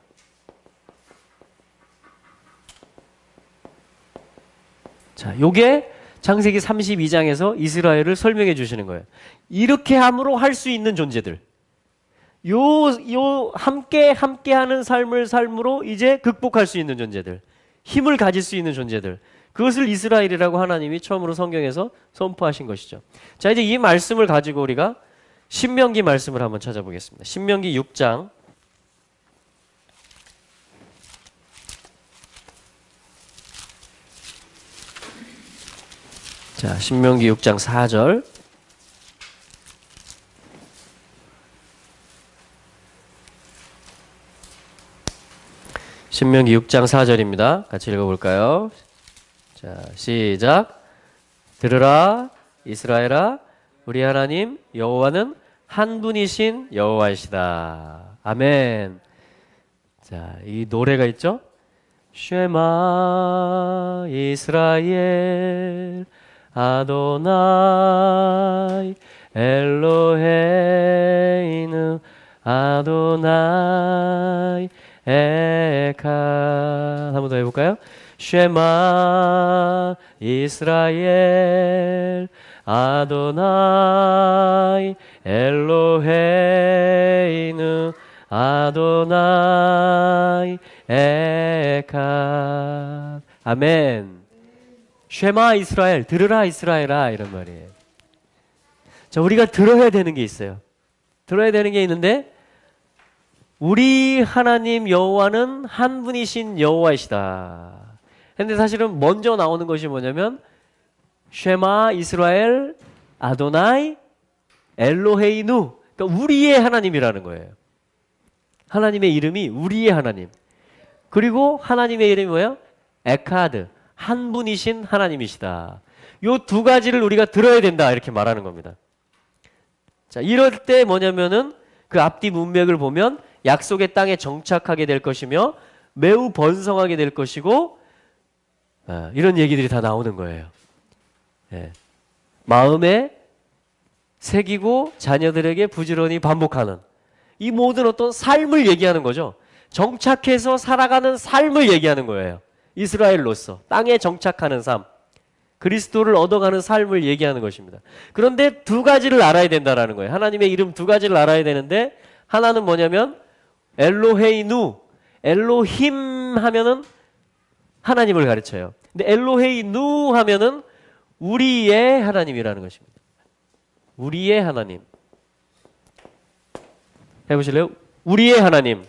자, 요게 창세기 32장에서 이스라엘을 설명해 주시는 거예요. 이렇게 함으로 할 수 있는 존재들. 함께하는 삶을 삶으로 이제 극복할 수 있는 존재들. 힘을 가질 수 있는 존재들. 그것을 이스라엘이라고 하나님이 처음으로 성경에서 선포하신 것이죠. 자, 이제 이 말씀을 가지고 우리가 신명기 말씀을 한번 찾아보겠습니다. 신명기 6장. 자, 신명기 6장 4절. 신명기 6장 4절입니다. 같이 읽어볼까요? 자, 시작. 들으라 이스라엘아, 우리 하나님 여호와는 한 분이신 여호와이시다. 아멘. 자, 이 노래가 있죠? 쉐마 이스라엘 아도나이 엘로헤이누 아도나이 에칸. 한 번 더 해볼까요? 쉐마 이스라엘 아도나이 엘로헤이누 아도나이 에칸. 아멘. 쉐마 이스라엘, 들으라 이스라엘아, 이런 말이에요. 자, 우리가 들어야 되는 게 있어요. 들어야 되는 게 있는데, 우리 하나님 여호와는 한 분이신 여호와이시다. 근데 사실은 먼저 나오는 것이 뭐냐면 쉐마 이스라엘 아도나이 엘로헤이누, 그러니까 우리의 하나님이라는 거예요. 하나님의 이름이 우리의 하나님. 그리고 하나님의 이름이 뭐예요? 에카드, 한 분이신 하나님이시다. 요 두 가지를 우리가 들어야 된다, 이렇게 말하는 겁니다. 자, 이럴 때 뭐냐면은 그 앞뒤 문맥을 보면 약속의 땅에 정착하게 될 것이며 매우 번성하게 될 것이고, 이런 얘기들이 다 나오는 거예요. 예. 마음에 새기고 자녀들에게 부지런히 반복하는 이 모든 어떤 삶을 얘기하는 거죠. 정착해서 살아가는 삶을 얘기하는 거예요. 이스라엘로서 땅에 정착하는 삶, 그리스도를 얻어가는 삶을 얘기하는 것입니다. 그런데 두 가지를 알아야 된다라는 거예요. 하나님의 이름 두 가지를 알아야 되는데, 하나는 뭐냐면 엘로헤이누, 엘로힘 하면은 하나님을 가르쳐요. 근데 엘로헤이누 하면은 우리의 하나님이라는 것입니다. 우리의 하나님. 해보실래요? 우리의 하나님.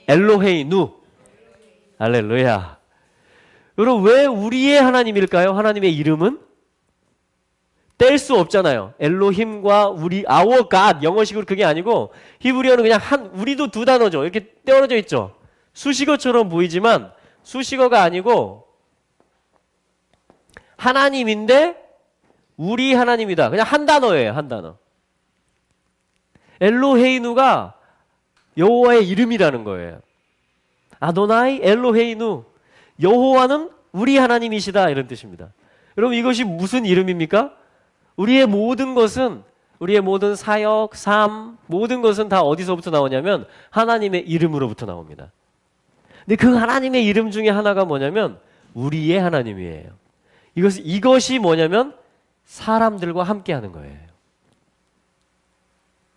엘로헤이누. 할렐루야. 여러분, 왜 우리의 하나님일까요? 하나님의 이름은 뗄 수 없잖아요. 엘로힘과 우리, our God, 영어식으로 그게 아니고 히브리어는 그냥 우리도 두 단어죠. 이렇게 떼어져 있죠. 수식어처럼 보이지만 수식어가 아니고 하나님인데 우리 하나님이다. 그냥 한 단어예요. 한 단어. 엘로헤이누가 여호와의 이름이라는 거예요. 아도나이 엘로헤이누, 여호와는 우리 하나님이시다, 이런 뜻입니다. 여러분, 이것이 무슨 이름입니까? 우리의 모든 것은, 우리의 모든 사역, 삶, 모든 것은 다 어디서부터 나오냐면 하나님의 이름으로부터 나옵니다. 근데 그 하나님의 이름 중에 하나가 뭐냐면 우리의 하나님이에요. 이것이 뭐냐면 사람들과 함께 하는 거예요.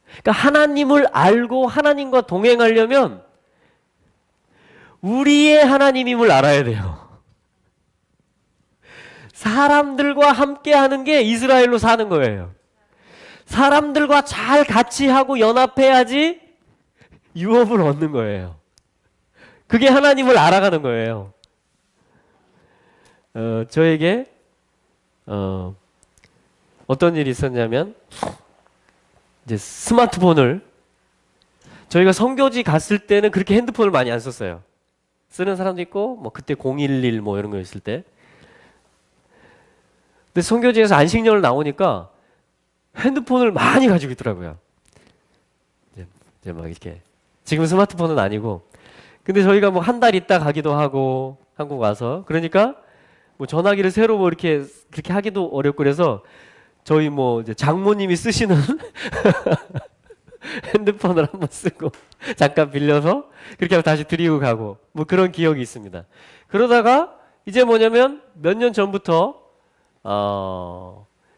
그러니까 하나님을 알고 하나님과 동행하려면 우리의 하나님임을 알아야 돼요. 사람들과 함께 하는 게 이스라엘로 사는 거예요. 사람들과 잘 같이 하고 연합해야지 유업을 얻는 거예요. 그게 하나님을 알아가는 거예요. 저에게 어떤 일이 있었냐면, 이제 스마트폰을, 저희가 선교지 갔을 때는 그렇게 핸드폰을 많이 안 썼어요. 쓰는 사람도 있고, 뭐 그때 011 뭐 이런 거 있을 때. 근데 선교지에서 안식년을 나오니까 핸드폰을 많이 가지고 있더라고요. 이제 막 이렇게. 지금 스마트폰은 아니고. 근데 저희가 뭐 한 달 있다 가기도 하고, 한국 와서. 그러니까 뭐 전화기를 새로 뭐 이렇게 그렇게 하기도 어렵고, 그래서 저희 뭐 이제 장모님이 쓰시는 핸드폰을 한번 쓰고 잠깐 빌려서 그렇게 하고 다시 드리고 가고, 뭐 그런 기억이 있습니다. 그러다가 이제 뭐냐면 몇 년 전부터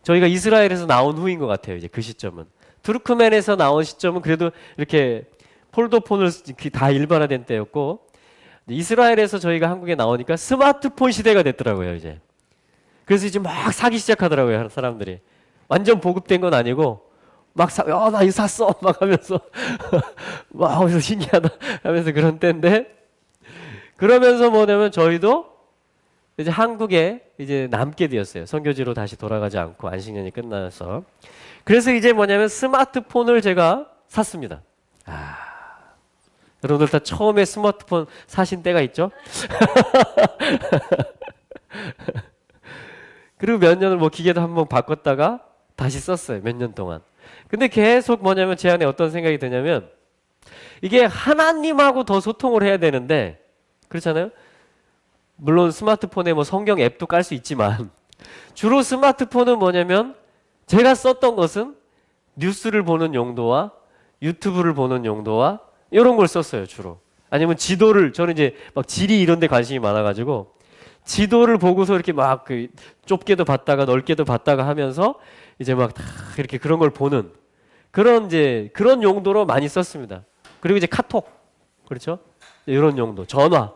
저희가 이스라엘에서 나온 후인 것 같아요. 이제 그 시점은 투르크멘에서 나온 시점은 그래도 이렇게 폴더폰을 다 일반화된 때였고, 이스라엘에서 저희가 한국에 나오니까 스마트폰 시대가 됐더라고요. 이제 그래서 이제 막 사기 시작하더라고요. 사람들이 완전 보급된 건 아니고 막 나 이거 샀어 막 하면서 막 어디서 신기하다 하면서 그런 때인데, 그러면서 뭐냐면 저희도 이제 한국에 이제 남게 되었어요. 선교지로 다시 돌아가지 않고 안식년이 끝나서. 그래서 이제 뭐냐면 스마트폰을 제가 샀습니다. 여러분들 다 처음에 스마트폰 사신 때가 있죠? 그리고 몇 년을 뭐 기계도 한번 바꿨다가 다시 썼어요. 몇 년 동안. 근데 계속 뭐냐면 제 안에 어떤 생각이 드냐면, 이게 하나님하고 더 소통을 해야 되는데, 그렇잖아요? 물론 스마트폰에 뭐 성경 앱도 깔 수 있지만 주로 스마트폰은 뭐냐면 제가 썼던 것은 뉴스를 보는 용도와 유튜브를 보는 용도와 이런 걸 썼어요, 주로. 아니면 지도를, 저는 이제 막 지리 이런 데 관심이 많아가지고 지도를 보고서 이렇게 막 그 좁게도 봤다가 넓게도 봤다가 하면서 이제 막 다 이렇게 그런 걸 보는 그런 이제 그런 용도로 많이 썼습니다. 그리고 이제 카톡, 그렇죠? 이런 용도, 전화,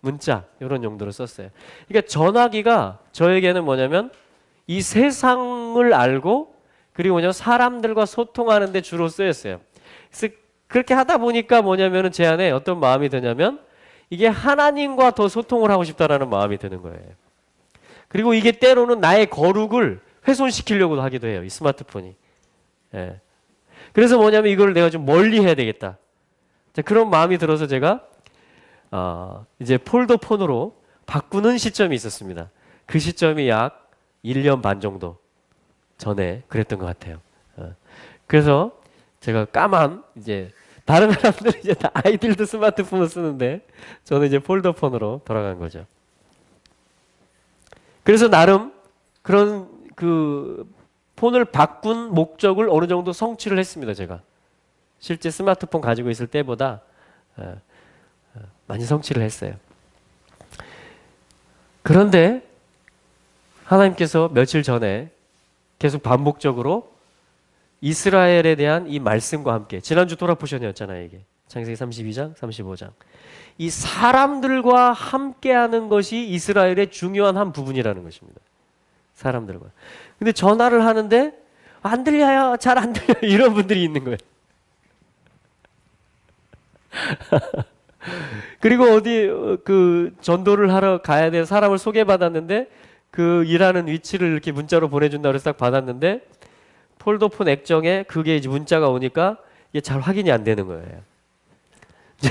문자 이런 용도로 썼어요. 그러니까 전화기가 저에게는 뭐냐면 이 세상을 알고 그리고 뭐냐면 사람들과 소통하는 데 주로 쓰였어요. 그래서 그렇게 하다 보니까 뭐냐면은 제 안에 어떤 마음이 드냐면 이게 하나님과 더 소통을 하고 싶다라는 마음이 드는 거예요. 그리고 이게 때로는 나의 거룩을 훼손시키려고도 하기도 해요. 이 스마트폰이. 예. 그래서 뭐냐면 이걸 내가 좀 멀리 해야 되겠다. 자, 그런 마음이 들어서 제가 이제 폴더폰으로 바꾸는 시점이 있었습니다. 그 시점이 약 1년 반 정도 전에 그랬던 것 같아요. 그래서 제가 까만 이제 다른 사람들은 이제 다 아이들도 스마트폰을 쓰는데 저는 이제 폴더폰으로 돌아간 거죠. 그래서 나름 그런 그 폰을 바꾼 목적을 어느 정도 성취를 했습니다. 제가 실제 스마트폰 가지고 있을 때보다 많이 성취를 했어요. 그런데 하나님께서 며칠 전에 계속 반복적으로 이스라엘에 대한 이 말씀과 함께 지난주 돌아보셨잖아요. 이게 창세기 32장, 35장 이 사람들과 함께하는 것이 이스라엘의 중요한 한 부분이라는 것입니다. 사람들과. 근데 전화를 하는데 안 들려요, 잘 안 들려요 이런 분들이 있는 거예요. 그리고 어디 그 전도를 하러 가야 될 사람을 소개받았는데 그 일하는 위치를 이렇게 문자로 보내준다고 해서 딱 받았는데 폴더폰 액정에 그게 이제 문자가 오니까 이게 잘 확인이 안 되는 거예요. 이제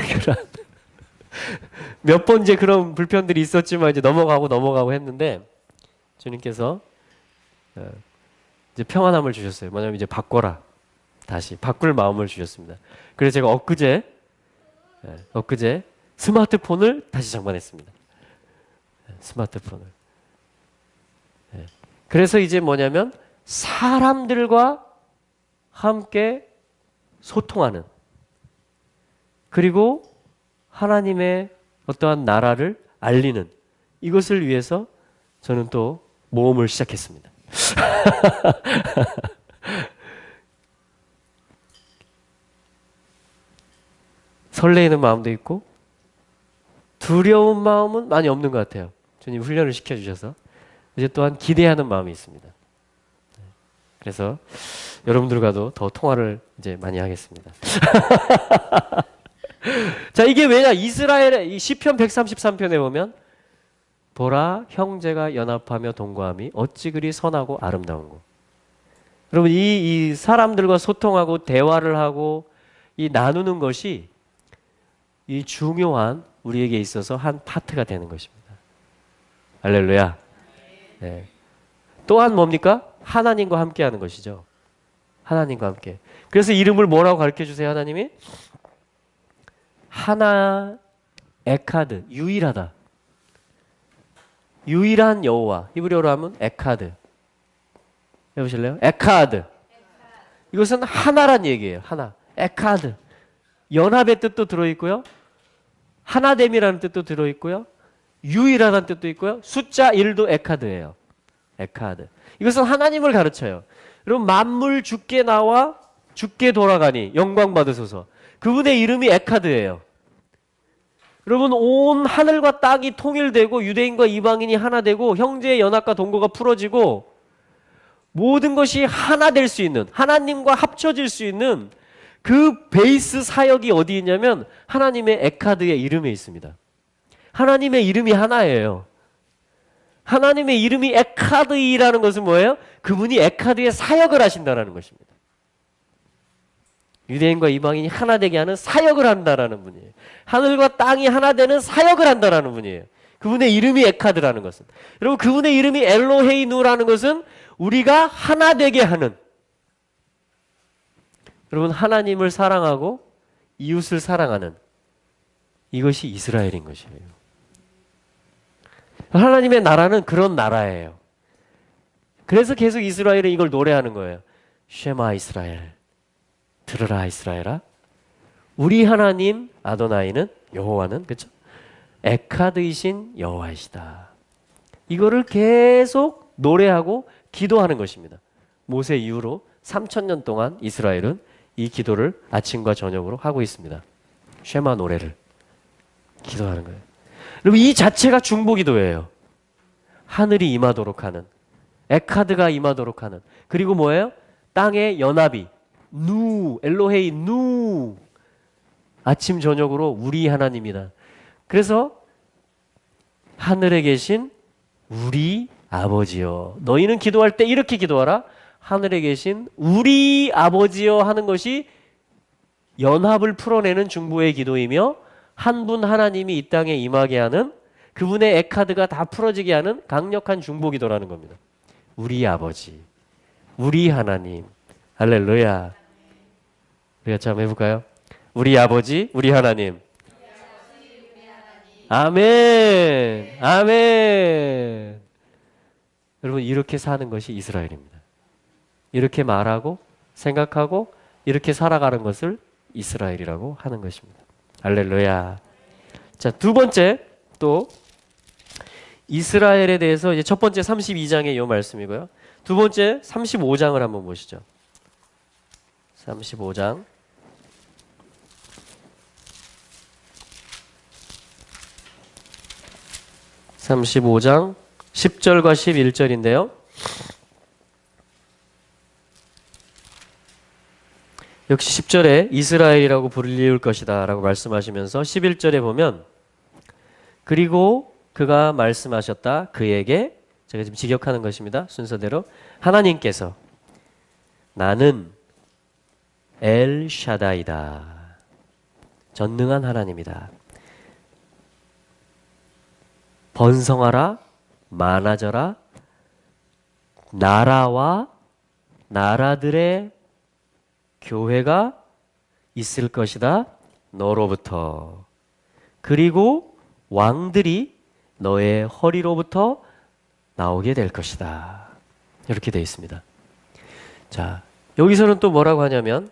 몇 번 이제 그런 불편들이 있었지만 이제 넘어가고 했는데 주님께서 이제 평안함을 주셨어요. 뭐냐면 이제 바꿔라. 다시 바꿀 마음을 주셨습니다. 그래서 제가 엊그제 스마트폰을 다시 장만했습니다. 스마트폰을. 그래서 이제 뭐냐면 사람들과 함께 소통하는 그리고 하나님의 어떠한 나라를 알리는 이것을 위해서 저는 또 모험을 시작했습니다. 설레이는 마음도 있고 두려운 마음은 많이 없는 것 같아요. 주님 훈련을 시켜주셔서 이제 또한 기대하는 마음이 있습니다. 그래서 여러분들과도 더 통화를 이제 많이 하겠습니다. 자, 이게 왜냐? 이스라엘의 이 시편 133편에 보면 보라 형제가 연합하며 동거함이 어찌 그리 선하고 아름다운고. 여러분 이 사람들과 소통하고 대화를 하고 이 나누는 것이 이 중요한 우리에게 있어서 한 파트가 되는 것입니다. 할렐루야. 네. 또한 뭡니까? 하나님과 함께 하는 것이죠. 하나님과 함께. 그래서 이름을 뭐라고 가르쳐 주세요, 하나님이? 하나, 에카드, 유일하다. 유일한 여호와. 히브리어로 하면 에카드. 해보실래요? 에카드. 이것은 하나란 얘기예요. 하나. 에카드. 연합의 뜻도 들어있고요. 하나됨이라는 뜻도 들어있고요. 유일하다는 뜻도 있고요. 숫자 1도 에카드예요. 에카드. 이것은 하나님을 가르쳐요. 여러분 만물 주께 나와 주께 돌아가니 영광 받으소서. 그분의 이름이 에카드예요. 여러분 온 하늘과 땅이 통일되고 유대인과 이방인이 하나 되고 형제의 연합과 동거가 풀어지고 모든 것이 하나 될 수 있는 하나님과 합쳐질 수 있는 그 베이스 사역이 어디 있냐면 하나님의 에카드의 이름에 있습니다. 하나님의 이름이 하나예요. 하나님의 이름이 에카드이라는 것은 뭐예요? 그분이 에카드의 사역을 하신다는 것입니다. 유대인과 이방인이 하나 되게 하는 사역을 한다라는 분이에요. 하늘과 땅이 하나 되는 사역을 한다라는 분이에요. 그분의 이름이 에카드라는 것은. 여러분 그분의 이름이 엘로헤이누라는 것은 우리가 하나 되게 하는. 여러분 하나님을 사랑하고 이웃을 사랑하는 이것이 이스라엘인 것이에요. 하나님의 나라는 그런 나라예요. 그래서 계속 이스라엘은 이걸 노래하는 거예요. 쉐마 이스라엘, 들으라 이스라엘아. 우리 하나님 아도나이는, 여호와는, 그렇죠? 에카드이신 여호와이시다. 이거를 계속 노래하고 기도하는 것입니다. 모세 이후로 3000년 동안 이스라엘은 이 기도를 아침과 저녁으로 하고 있습니다. 쉐마 노래를 기도하는 거예요. 여러분, 이 자체가 중보기도예요. 하늘이 임하도록 하는, 에카드가 임하도록 하는, 그리고 뭐예요? 땅의 연합이, 누, 엘로헤이 누, 아침 저녁으로 우리 하나님이다. 그래서 하늘에 계신 우리 아버지여, 너희는 기도할 때 이렇게 기도하라. 하늘에 계신 우리 아버지여 하는 것이 연합을 풀어내는 중보의 기도이며, 한 분 하나님이 이 땅에 임하게 하는, 그분의 에카드가 다 풀어지게 하는 강력한 중보 기도라는 겁니다. 우리 아버지, 우리 하나님. 할렐루야. 우리 같이 한번 해볼까요? 우리 아버지, 우리 하나님. 아멘. 아멘. 여러분, 이렇게 사는 것이 이스라엘입니다. 이렇게 말하고 생각하고 이렇게 살아가는 것을 이스라엘이라고 하는 것입니다. 할렐루야. 자, 두 번째, 또 이스라엘에 대해서 이제 첫 번째 32장의 이 말씀이고요. 두 번째 35장을 한번 보시죠. 35장. 35장 10절과 11절인데요. 역시 10절에 이스라엘이라고 불리울 것이다 라고 말씀하시면서 11절에 보면, 그리고 그가 말씀하셨다 그에게, 제가 지금 직역하는 것입니다. 순서대로. 하나님께서 나는 엘샤다이다, 전능한 하나님이다. 번성하라, 많아져라, 나라와 나라들의 교회가 있을 것이다 너로부터. 그리고 왕들이 너의 허리로부터 나오게 될 것이다. 이렇게 되어 있습니다. 자, 여기서는 또 뭐라고 하냐면,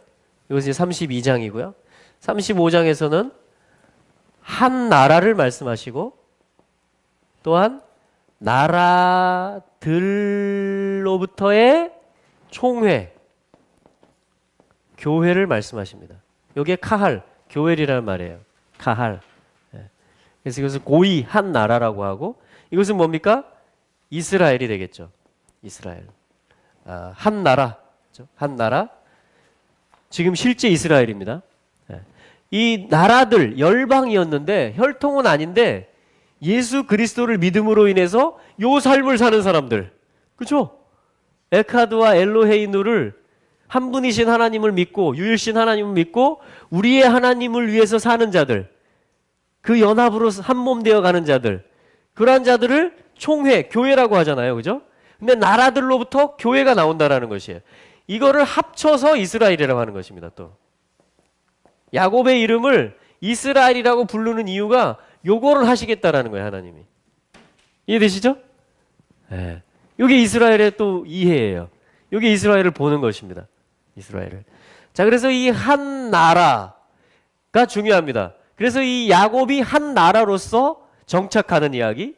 이것이 32장이고요. 35장에서는 한 나라를 말씀하시고, 또한 나라들로부터의 총회, 교회를 말씀하십니다. 여기에 카할, 교회리라는 말이에요. 카할. 그래서 이것을 고이 한 나라라고 하고, 이것은 뭡니까? 이스라엘이 되겠죠. 이스라엘. 한 나라. 한 나라. 지금 실제 이스라엘입니다. 이 나라들, 열방이었는데, 혈통은 아닌데, 예수 그리스도를 믿음으로 인해서 요 삶을 사는 사람들. 그렇죠? 에카드와 엘로헤이누를, 한 분이신 하나님을 믿고, 유일신 하나님을 믿고, 우리의 하나님을 위해서 사는 자들, 그 연합으로 한 몸 되어 가는 자들, 그러한 자들을 총회, 교회라고 하잖아요. 그죠? 근데 나라들로부터 교회가 나온다라는 것이에요. 이거를 합쳐서 이스라엘이라고 하는 것입니다. 또 야곱의 이름을 이스라엘이라고 부르는 이유가 요거를 하시겠다라는 거예요. 하나님이. 이해되시죠? 네. 이게 이스라엘의 또 이해예요. 이게 이스라엘을 보는 것입니다. 이스라엘을. 자, 그래서 이 한 나라가 중요합니다. 그래서 이 야곱이 한 나라로서 정착하는 이야기,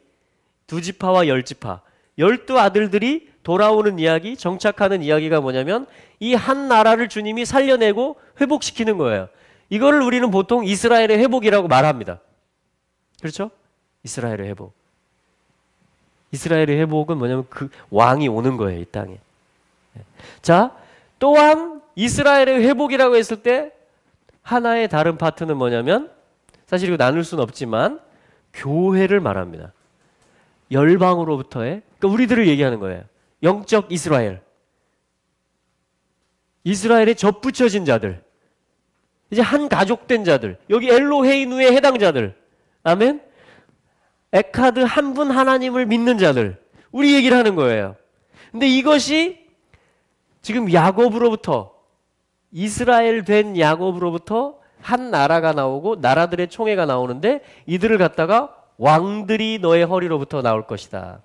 두 지파와 열 지파, 12아들들이 돌아오는 이야기, 정착하는 이야기가 뭐냐면, 이 한 나라를 주님이 살려내고 회복시키는 거예요. 이거를 우리는 보통 이스라엘의 회복이라고 말합니다. 그렇죠? 이스라엘의 회복. 이스라엘의 회복은 뭐냐면 그 왕이 오는 거예요, 이 땅에. 자, 또한 이스라엘의 회복이라고 했을 때 하나의 다른 파트는 뭐냐면, 사실 이거 나눌 수는 없지만 교회를 말합니다. 열방으로부터의, 그러니까 우리들을 얘기하는 거예요. 영적 이스라엘. 이스라엘에 접붙여진 자들. 이제 한 가족된 자들. 여기 엘로헤이누에 해당자들. 아멘. 에카드 한 분 하나님을 믿는 자들. 우리 얘기를 하는 거예요. 근데 이것이 지금 야곱으로부터, 이스라엘 된 야곱으로부터 한 나라가 나오고 나라들의 총회가 나오는데, 이들을 갖다가 왕들이 너의 허리로부터 나올 것이다.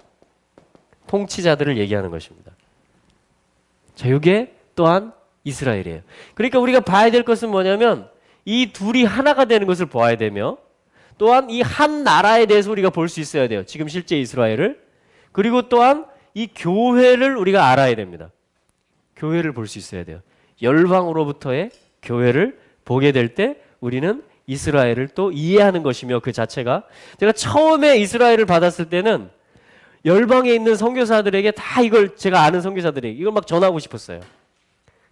통치자들을 얘기하는 것입니다. 자, 이게 또한 이스라엘이에요. 그러니까 우리가 봐야 될 것은 뭐냐면 이 둘이 하나가 되는 것을 보아야 되며 또한 이 한 나라에 대해서 우리가 볼 수 있어야 돼요. 지금 실제 이스라엘을. 그리고 또한 이 교회를 우리가 알아야 됩니다. 교회를 볼 수 있어야 돼요. 열방으로부터의 교회를 보게 될 때 우리는 이스라엘을 또 이해하는 것이며 그 자체가 제가 처음에 이스라엘을 받았을 때는 열방에 있는 선교사들에게 다 이걸 제가 아는 선교사들에게 이걸 막 전하고 싶었어요.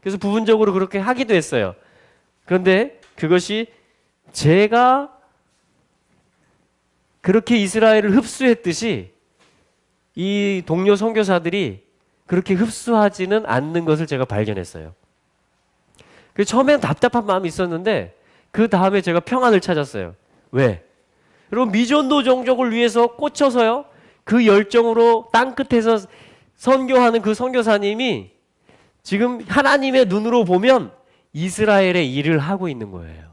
그래서 부분적으로 그렇게 하기도 했어요. 그런데 그것이 제가 그렇게 이스라엘을 흡수했듯이 이 동료 선교사들이 그렇게 흡수하지는 않는 것을 제가 발견했어요. 그래서 처음에는 답답한 마음이 있었는데 그 다음에 제가 평안을 찾았어요. 왜? 여러분 미전도 종족을 위해서 꽂혀서요. 그 열정으로 땅끝에서 선교하는 그 선교사님이 지금 하나님의 눈으로 보면 이스라엘의 일을 하고 있는 거예요.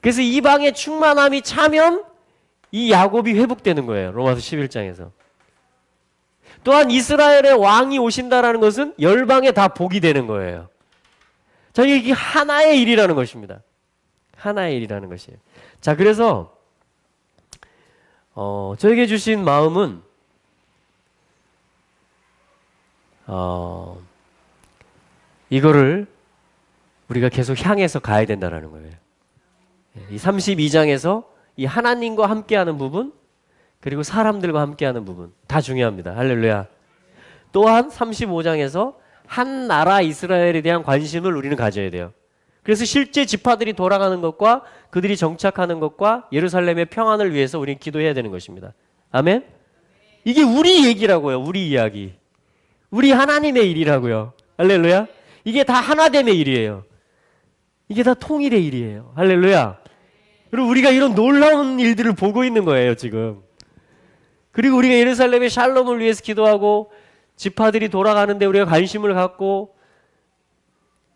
그래서 이방의 충만함이 차면 이 야곱이 회복되는 거예요. 로마서 11장에서. 또한 이스라엘의 왕이 오신다라는 것은 열방에 다 복이 되는 거예요. 자, 이게 하나의 일이라는 것입니다. 하나의 일이라는 것이에요. 자, 그래서 저에게 주신 마음은 이거를 우리가 계속 향해서 가야 된다는 거예요. 이 32장에서 이 하나님과 함께하는 부분 그리고 사람들과 함께하는 부분 다 중요합니다. 할렐루야. 또한 35장에서 한 나라 이스라엘에 대한 관심을 우리는 가져야 돼요. 그래서 실제 지파들이 돌아가는 것과 그들이 정착하는 것과 예루살렘의 평안을 위해서 우리는 기도해야 되는 것입니다. 아멘? 이게 우리 얘기라고요. 우리 이야기. 우리 하나님의 일이라고요. 할렐루야. 이게 다 하나됨의 일이에요. 이게 다 통일의 일이에요. 할렐루야. 그리고 우리가 이런 놀라운 일들을 보고 있는 거예요, 지금. 그리고 우리가 예루살렘의 샬롬을 위해서 기도하고 지파들이 돌아가는데 우리가 관심을 갖고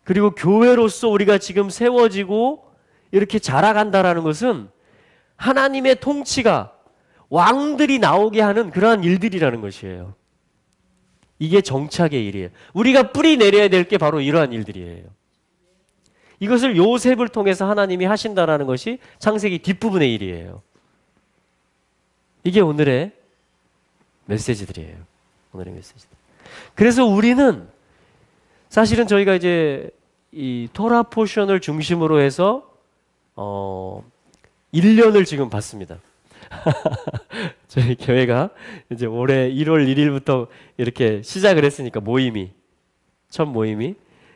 그리고 교회로서 우리가 지금 세워지고 이렇게 자라간다라는 것은 하나님의 통치가 왕들이 나오게 하는 그러한 일들이라는 것이에요. 이게 정착의 일이에요. 우리가 뿌리 내려야 될 게 바로 이러한 일들이에요. 이것을 요셉을 통해서 하나님이 하신다라는 것이 창세기 뒷부분의 일이에요. 이게 오늘의 메시지들이에요. 오늘의 메시지들. 그래서 우리는 사실은 저희가 이제 이 토라 포션을 중심으로 해서 1년을 지금 봤습니다. 저희 교회가 이제 올해 1월 1일부터 이렇게 시작을 했으니까 첫 모임이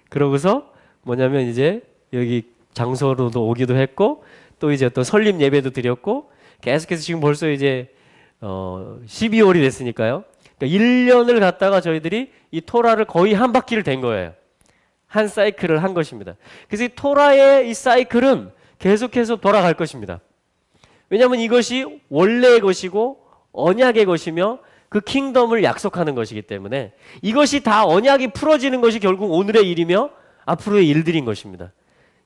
그러고서 뭐냐면 이제 여기 장소로도 오기도 했고 또 이제 또 설립 예배도 드렸고 계속해서 지금 벌써 이제 12월이 됐으니까요. 그러니까 1년을 갖다가 저희들이 이 토라를 거의 한 바퀴를 된 거예요. 한 사이클을 한 것입니다. 그래서 이 토라의 이 사이클은 계속해서 돌아갈 것입니다. 왜냐하면 이것이 원래의 것이고 언약의 것이며 그 킹덤을 약속하는 것이기 때문에 이것이 다 언약이 풀어지는 것이 결국 오늘의 일이며 앞으로의 일들인 것입니다.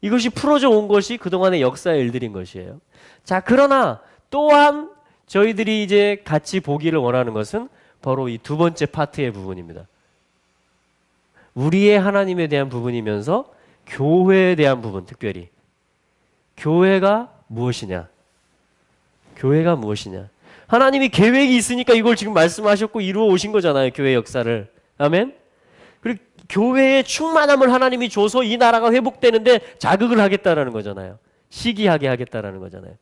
이것이 풀어져 온 것이 그동안의 역사의 일들인 것이에요. 자, 그러나 또한 저희들이 이제 같이 보기를 원하는 것은 바로 이 두 번째 파트의 부분입니다. 우리의 하나님에 대한 부분이면서 교회에 대한 부분, 특별히 교회가 무엇이냐? 교회가 무엇이냐? 하나님이 계획이 있으니까 이걸 지금 말씀하셨고 이루어 오신 거잖아요. 교회 역사를. 아멘? 그리고 교회의 충만함을 하나님이 줘서 이 나라가 회복되는데 자극을 하겠다라는 거잖아요. 시기하게 하겠다라는 거잖아요.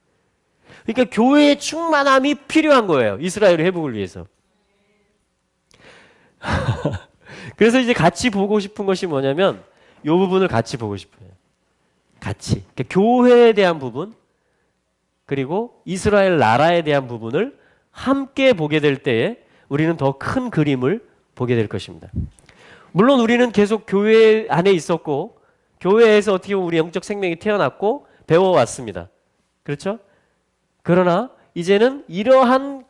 그러니까 교회의 충만함이 필요한 거예요. 이스라엘의 회복을 위해서. 그래서 이제 같이 보고 싶은 것이 뭐냐면 이 부분을 같이 보고 싶어요. 같이. 그러니까 교회에 대한 부분 그리고 이스라엘 나라에 대한 부분을 함께 보게 될 때에 우리는 더 큰 그림을 보게 될 것입니다. 물론 우리는 계속 교회 안에 있었고 교회에서 어떻게 보면 우리 영적 생명이 태어났고 배워왔습니다. 그렇죠? 그러나 이제는 이러한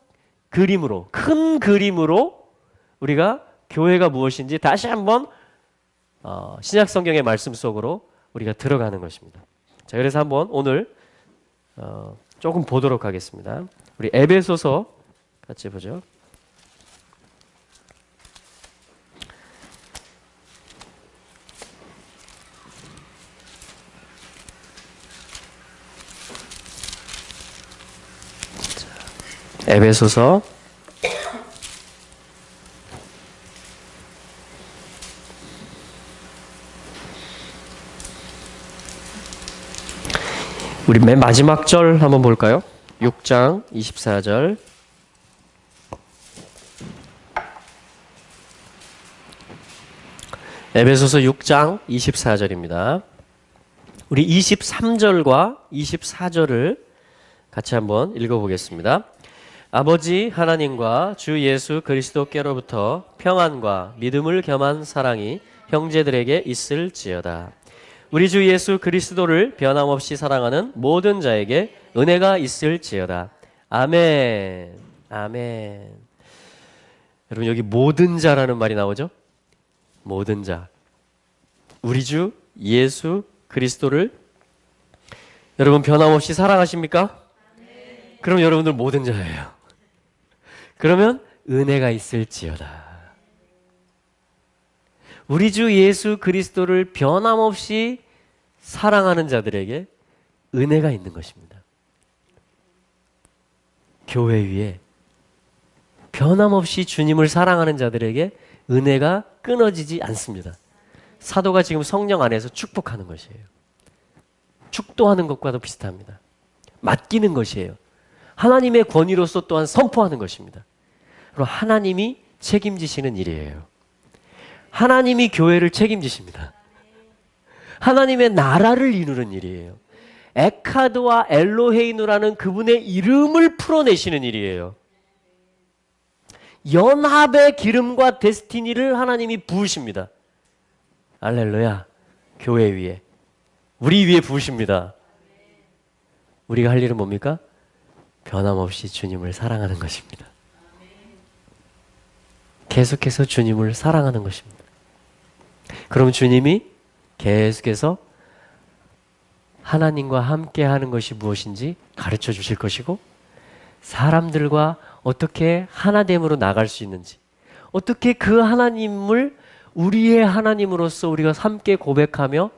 그림으로 큰 그림으로 우리가 교회가 무엇인지 다시 한번 신약 성경의 말씀 속으로 우리가 들어가는 것입니다. 자, 그래서 한번 오늘 조금 보도록 하겠습니다. 우리 에베소서 같이 보죠. 에베소서 우리 맨 마지막 절 한번 볼까요? 6장 24절. 에베소서 6장 24절입니다. 우리 23절과 24절을 같이 한번 읽어보겠습니다. 아버지 하나님과 주 예수 그리스도께로부터 평안과 믿음을 겸한 사랑이 형제들에게 있을지어다. 우리 주 예수 그리스도를 변함없이 사랑하는 모든 자에게 은혜가 있을지어다. 아멘. 아멘. 여러분 여기 모든 자라는 말이 나오죠? 모든 자. 우리 주 예수 그리스도를 여러분 변함없이 사랑하십니까? 그럼 여러분들 모든 자예요. 그러면 은혜가 있을지어다. 우리 주 예수 그리스도를 변함없이 사랑하는 자들에게 은혜가 있는 것입니다. 교회 위에 변함없이 주님을 사랑하는 자들에게 은혜가 끊어지지 않습니다. 사도가 지금 성령 안에서 축복하는 것이에요. 축도하는 것과도 비슷합니다. 맡기는 것이에요. 하나님의 권위로서 또한 선포하는 것입니다. 그리고 하나님이 책임지시는 일이에요. 하나님이 교회를 책임지십니다. 하나님의 나라를 이루는 일이에요. 에카드와 엘로헤이누라는 그분의 이름을 풀어내시는 일이에요. 연합의 기름과 데스티니를 하나님이 부으십니다. 할렐루야. 교회 위에 우리 위에 부으십니다. 우리가 할 일은 뭡니까? 변함없이 주님을 사랑하는 것입니다. 계속해서 주님을 사랑하는 것입니다. 그럼 주님이 계속해서 하나님과 함께 하는 것이 무엇인지 가르쳐 주실 것이고, 사람들과 어떻게 하나됨으로 나갈 수 있는지, 어떻게 그 하나님을 우리의 하나님으로서 우리가 함께 고백하며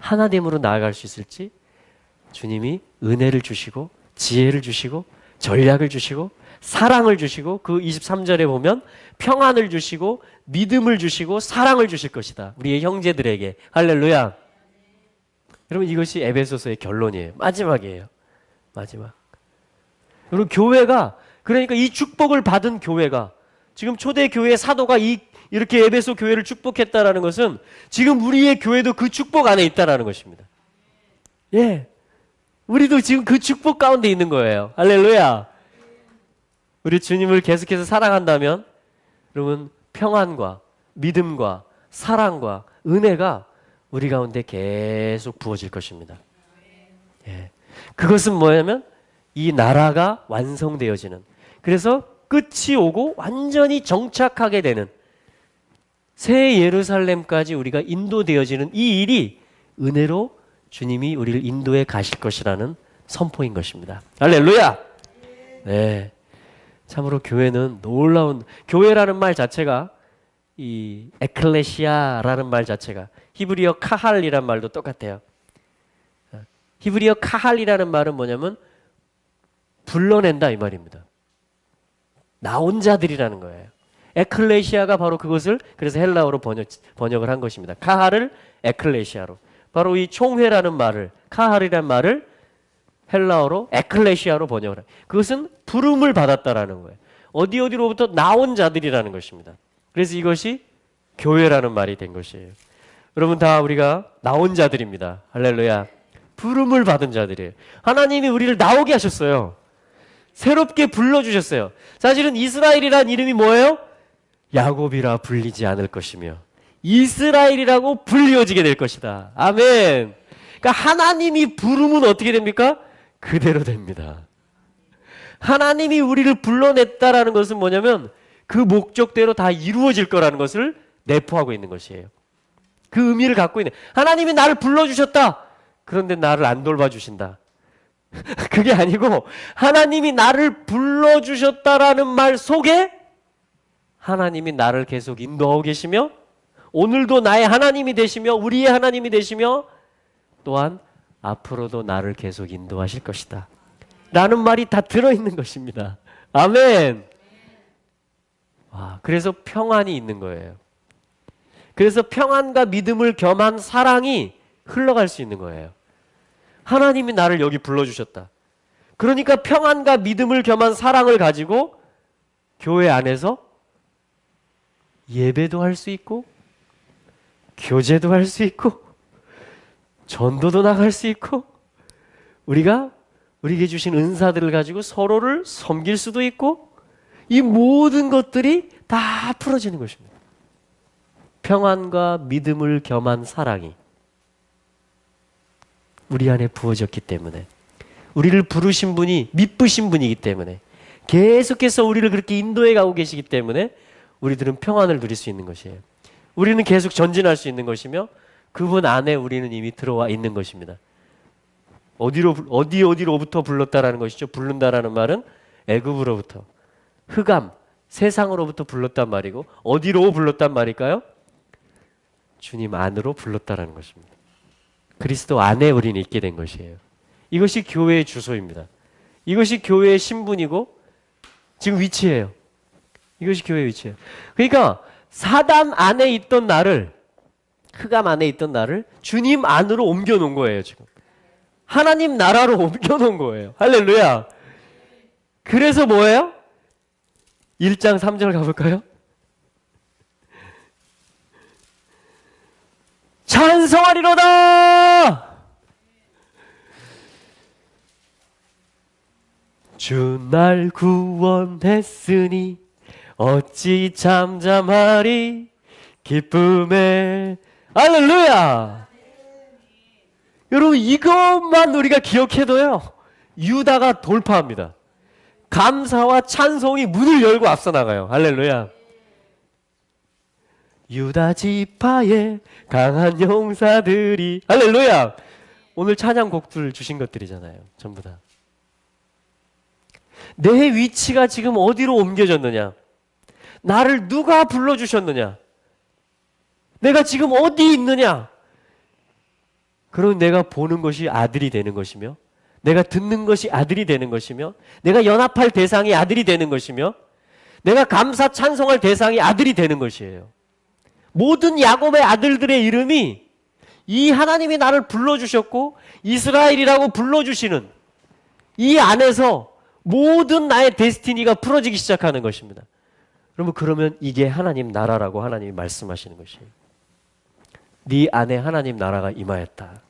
하나됨으로 나아갈 수 있을지 주님이 은혜를 주시고 지혜를 주시고 전략을 주시고 사랑을 주시고, 그 23절에 보면 평안을 주시고 믿음을 주시고 사랑을 주실 것이다. 우리의 형제들에게. 할렐루야. 여러분 이것이 에베소서의 결론이에요. 마지막이에요. 마지막. 여러분 교회가, 그러니까 이 축복을 받은 교회가, 지금 초대교회 사도가 이렇게 에베소 교회를 축복했다라는 것은 지금 우리의 교회도 그 축복 안에 있다라는 것입니다. 예. 우리도 지금 그 축복 가운데 있는 거예요. 할렐루야. 우리 주님을 계속해서 사랑한다면 여러분 평안과 믿음과 사랑과 은혜가 우리 가운데 계속 부어질 것입니다. 예. 그것은 뭐냐면 이 나라가 완성되어지는, 그래서 끝이 오고 완전히 정착하게 되는 새 예루살렘까지 우리가 인도되어지는 이 일이 은혜로 주님이 우리를 인도해 가실 것이라는 선포인 것입니다. 할렐루야. 네. 참으로 교회는 놀라운, 교회라는 말 자체가, 이 에클레시아라는 말 자체가 히브리어 카할이란 말도 똑같아요. 히브리어 카할이라는 말은 뭐냐면 불러낸다 이 말입니다. 나온 자들이라는 거예요. 에클레시아가 바로 그것을 그래서 헬라어로 번역을 한 것입니다. 카할을 에클레시아로. 바로 이 총회라는 말을, 카할이란 말을 헬라어로 에클레시아로 번역을 해요. 그것은 부름을 받았다라는 거예요. 어디로부터 나온 자들이라는 것입니다. 그래서 이것이 교회라는 말이 된 것이에요. 여러분 다 우리가 나온 자들입니다. 할렐루야. 부름을 받은 자들이에요. 하나님이 우리를 나오게 하셨어요. 새롭게 불러주셨어요. 사실은 이스라엘이란 이름이 뭐예요? 야곱이라 불리지 않을 것이며 이스라엘이라고 불리어지게 될 것이다. 아멘. 그러니까 하나님이 부르면 어떻게 됩니까? 그대로 됩니다. 하나님이 우리를 불러냈다라는 것은 뭐냐면 그 목적대로 다 이루어질 거라는 것을 내포하고 있는 것이에요. 그 의미를 갖고 있는, 하나님이 나를 불러주셨다. 그런데 나를 안 돌봐주신다. 그게 아니고 하나님이 나를 불러주셨다라는 말 속에 하나님이 나를 계속 인도하고 계시며 오늘도 나의 하나님이 되시며 우리의 하나님이 되시며 또한 앞으로도 나를 계속 인도하실 것이다 라는 말이 다 들어있는 것입니다. 아멘. 그래서 평안이 있는 거예요. 그래서 평안과 믿음을 겸한 사랑이 흘러갈 수 있는 거예요. 하나님이 나를 여기 불러주셨다. 그러니까 평안과 믿음을 겸한 사랑을 가지고 교회 안에서 예배도 할 수 있고 교제도 할 수 있고 전도도 나갈 수 있고 우리가 우리에게 주신 은사들을 가지고 서로를 섬길 수도 있고 이 모든 것들이 다 풀어지는 것입니다. 평안과 믿음을 겸한 사랑이 우리 안에 부어졌기 때문에 우리를 부르신 분이 미쁘신 분이기 때문에 계속해서 우리를 그렇게 인도해 가고 계시기 때문에 우리들은 평안을 누릴 수 있는 것이에요. 우리는 계속 전진할 수 있는 것이며 그분 안에 우리는 이미 들어와 있는 것입니다. 어디로부터 불렀다라는 것이죠. 부른다라는 말은 애굽으로부터 흑암, 세상으로부터 불렀단 말이고 어디로 불렀단 말일까요? 주님 안으로 불렀다라는 것입니다. 그리스도 안에 우리는 있게 된 것이에요. 이것이 교회의 주소입니다. 이것이 교회의 신분이고 지금 위치예요. 이것이 교회의 위치예요. 그러니까 사단 안에 있던 나를 흑암 안에 있던 나를 주님 안으로 옮겨 놓은 거예요. 지금 하나님 나라로 옮겨 놓은 거예요. 할렐루야. 그래서 뭐예요? 1장 3절 가볼까요? 찬송하리로다. 주 날 구원했으니 어찌 잠잠하리 기쁨에. 할렐루야. 여러분 이것만 우리가 기억해도요 유다가 돌파합니다. 감사와 찬송이 문을 열고 앞서 나가요. 할렐루야. 유다 지파의 강한 용사들이. 할렐루야. 오늘 찬양곡들 주신 것들이잖아요. 전부 다. 내 위치가 지금 어디로 옮겨졌느냐? 나를 누가 불러주셨느냐? 내가 지금 어디 있느냐? 그럼 내가 보는 것이 아들이 되는 것이며 내가 듣는 것이 아들이 되는 것이며 내가 연합할 대상이 아들이 되는 것이며 내가 감사 찬송할 대상이 아들이 되는 것이에요. 모든 야곱의 아들들의 이름이 이 하나님이 나를 불러주셨고 이스라엘이라고 불러주시는 이 안에서 모든 나의 데스티니가 풀어지기 시작하는 것입니다. 여러분 그러면 이게 하나님 나라라고 하나님이 말씀하시는 것이에요. 네 안에 하나님 나라가 임하였다.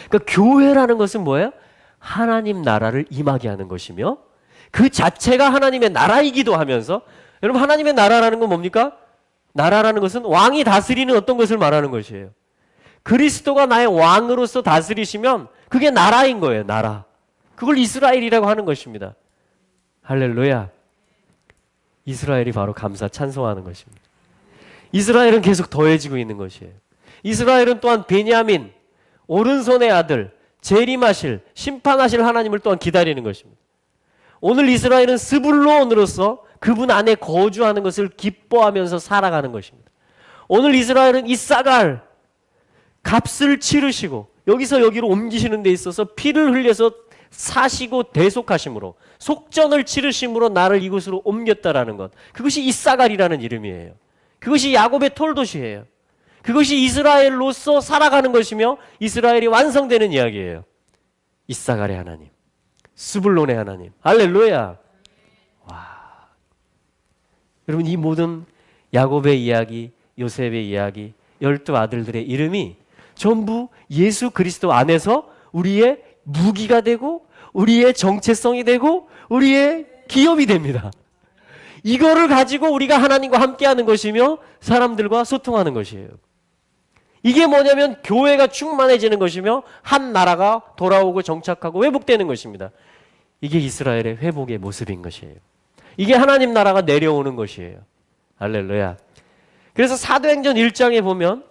그러니까 교회라는 것은 뭐예요? 하나님 나라를 임하게 하는 것이며 그 자체가 하나님의 나라이기도 하면서 여러분 하나님의 나라라는 건 뭡니까? 나라라는 것은 왕이 다스리는 어떤 것을 말하는 것이에요. 그리스도가 나의 왕으로서 다스리시면 그게 나라인 거예요. 나라. 그걸 이스라엘이라고 하는 것입니다. 할렐루야. 이스라엘이 바로 감사 찬송하는 것입니다. 이스라엘은 계속 더해지고 있는 것이에요. 이스라엘은 또한 베냐민 오른손의 아들 재림하실 심판하실 하나님을 또한 기다리는 것입니다. 오늘 이스라엘은 스불론으로서 그분 안에 거주하는 것을 기뻐하면서 살아가는 것입니다. 오늘 이스라엘은 이사갈 값을 치르시고 여기서 여기로 옮기시는 데 있어서 피를 흘려서 사시고 대속하심으로 속전을 치르심으로 나를 이곳으로 옮겼다라는 것, 그것이 이사갈이라는 이름이에요. 그것이 야곱의 톨도시예요. 그것이 이스라엘로서 살아가는 것이며 이스라엘이 완성되는 이야기예요. 이사갈의 하나님, 스불론의 하나님. 할렐루야. 와. 여러분 이 모든 야곱의 이야기, 요셉의 이야기, 12 아들들의 이름이 전부 예수 그리스도 안에서 우리의 무기가 되고 우리의 정체성이 되고 우리의 기업이 됩니다. 이거를 가지고 우리가 하나님과 함께하는 것이며 사람들과 소통하는 것이에요. 이게 뭐냐면 교회가 충만해지는 것이며 한 나라가 돌아오고 정착하고 회복되는 것입니다. 이게 이스라엘의 회복의 모습인 것이에요. 이게 하나님 나라가 내려오는 것이에요. 할렐루야. 그래서 사도행전 1장에 보면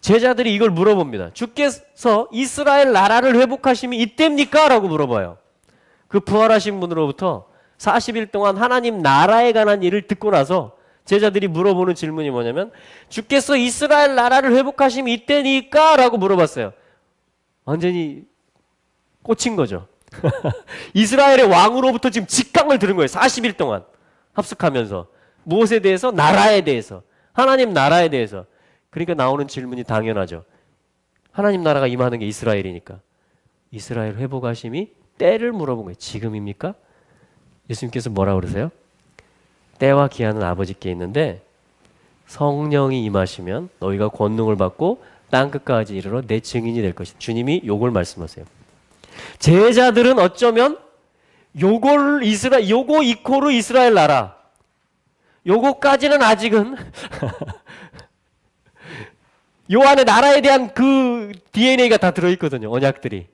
제자들이 이걸 물어봅니다. 주께서 이스라엘 나라를 회복하심이 이때입니까? 라고 물어봐요. 그 부활하신 분으로부터 40일 동안 하나님 나라에 관한 일을 듣고 나서 제자들이 물어보는 질문이 뭐냐면 주께서 이스라엘 나라를 회복하심이 이때니까? 라고 물어봤어요. 완전히 꽂힌 거죠. 이스라엘의 왕으로부터 지금 직강을 들은 거예요. 40일 동안 합숙하면서 무엇에 대해서? 나라에 대해서, 하나님 나라에 대해서. 그러니까 나오는 질문이 당연하죠. 하나님 나라가 임하는 게 이스라엘이니까 이스라엘 회복하심이 때를 물어본 거예요. 지금입니까? 예수님께서 뭐라 그러세요? 때와 기한은 아버지께 있는데 성령이 임하시면 너희가 권능을 받고 땅끝까지 이르러 내 증인이 될 것이다. 주님이 요걸 말씀하세요. 제자들은 어쩌면 요거 이코르 이스라엘 나라, 요거까지는 아직은 요 안에 나라에 대한 그 DNA가 다 들어있거든요. 언약들이.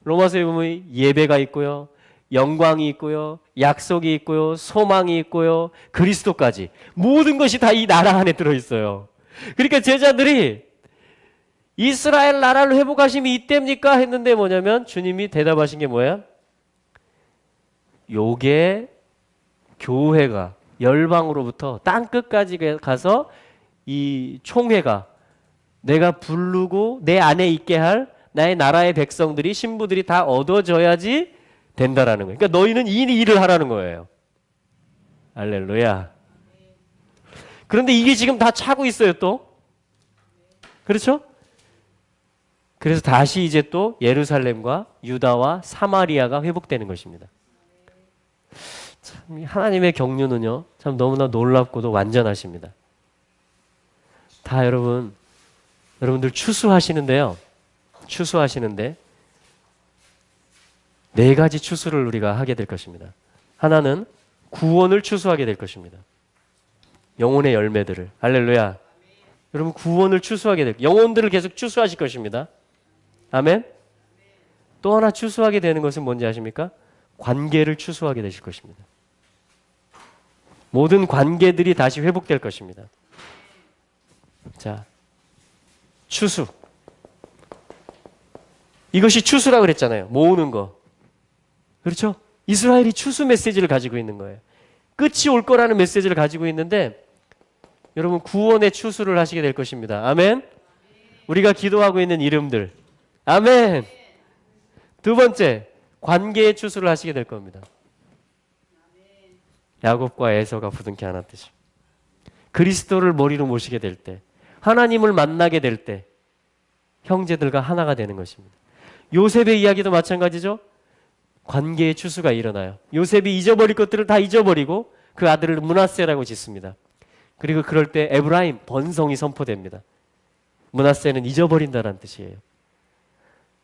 로마서에 보면 예배가 있고요, 영광이 있고요, 약속이 있고요, 소망이 있고요, 그리스도까지 모든 것이 다 이 나라 안에 들어있어요. 그러니까 제자들이 이스라엘 나라를 회복하심이 이때입니까? 했는데 뭐냐면 주님이 대답하신 게 뭐야? 요게 교회가 열방으로부터 땅끝까지 가서 이 총회가 내가 부르고 내 안에 있게 할 나의 나라의 백성들이, 신부들이 다 얻어져야지 된다라는 거예요. 그러니까 너희는 이 일을 하라는 거예요. 할렐루야. 그런데 이게 지금 다 차고 있어요, 또. 그렇죠? 그래서 다시 이제 또 예루살렘과 유다와 사마리아가 회복되는 것입니다. 참 하나님의 경륜은요, 참 너무나 놀랍고도 완전하십니다. 다 여러분들 추수하시는데요. 추수하시는데 네 가지 추수를 우리가 하게 될 것입니다. 하나는 구원을 추수하게 될 것입니다. 영혼의 열매들을. 할렐루야. 여러분 구원을 추수하게 될, 영혼들을 계속 추수하실 것입니다. 아멘. 또 하나 추수하게 되는 것은 뭔지 아십니까? 관계를 추수하게 되실 것입니다. 모든 관계들이 다시 회복될 것입니다. 자, 추수. 이것이 추수라고 그랬잖아요. 모으는 거. 그렇죠? 이스라엘이 추수 메시지를 가지고 있는 거예요. 끝이 올 거라는 메시지를 가지고 있는데 여러분 구원의 추수를 하시게 될 것입니다. 아멘. 우리가 기도하고 있는 이름들. 아멘. 두 번째, 관계의 추수를 하시게 될 겁니다. 야곱과 에서가 부둥켜 안았듯이. 그리스도를 머리로 모시게 될 때, 하나님을 만나게 될 때 형제들과 하나가 되는 것입니다. 요셉의 이야기도 마찬가지죠. 관계의 추수가 일어나요. 요셉이 잊어버릴 것들을 다 잊어버리고 그 아들을 므낫세라고 짓습니다. 그리고 그럴 때 에브라임, 번성이 선포됩니다. 므낫세는 잊어버린다는 뜻이에요.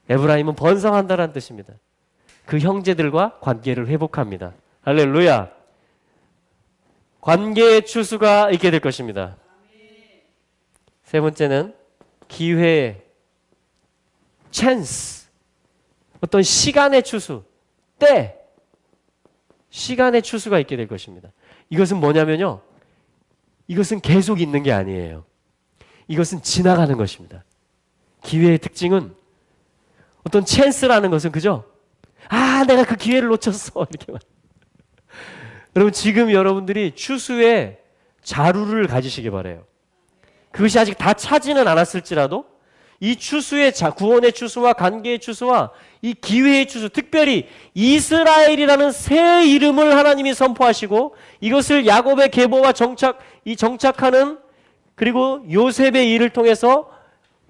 에브라임은 번성한다는 뜻입니다. 그 형제들과 관계를 회복합니다. 할렐루야. 관계의 추수가 있게 될 것입니다. 세 번째는 기회, 찬스, 어떤 시간의 추수, 때, 시간의 추수가 있게 될 것입니다. 이것은 뭐냐면요, 이것은 계속 있는 게 아니에요. 이것은 지나가는 것입니다. 기회의 특징은 어떤 찬스라는 것은 그죠? 아, 내가 그 기회를 놓쳤어. 이렇게만. 여러분 지금 여러분들이 추수의 자루를 가지시기 바라요. 그것이 아직 다 차지는 않았을지라도 이 추수의 구원의 추수와 관계의 추수와 이 기회의 추수, 특별히 이스라엘이라는 새 이름을 하나님이 선포하시고 이것을 야곱의 계보와 정착하는 그리고 요셉의 일을 통해서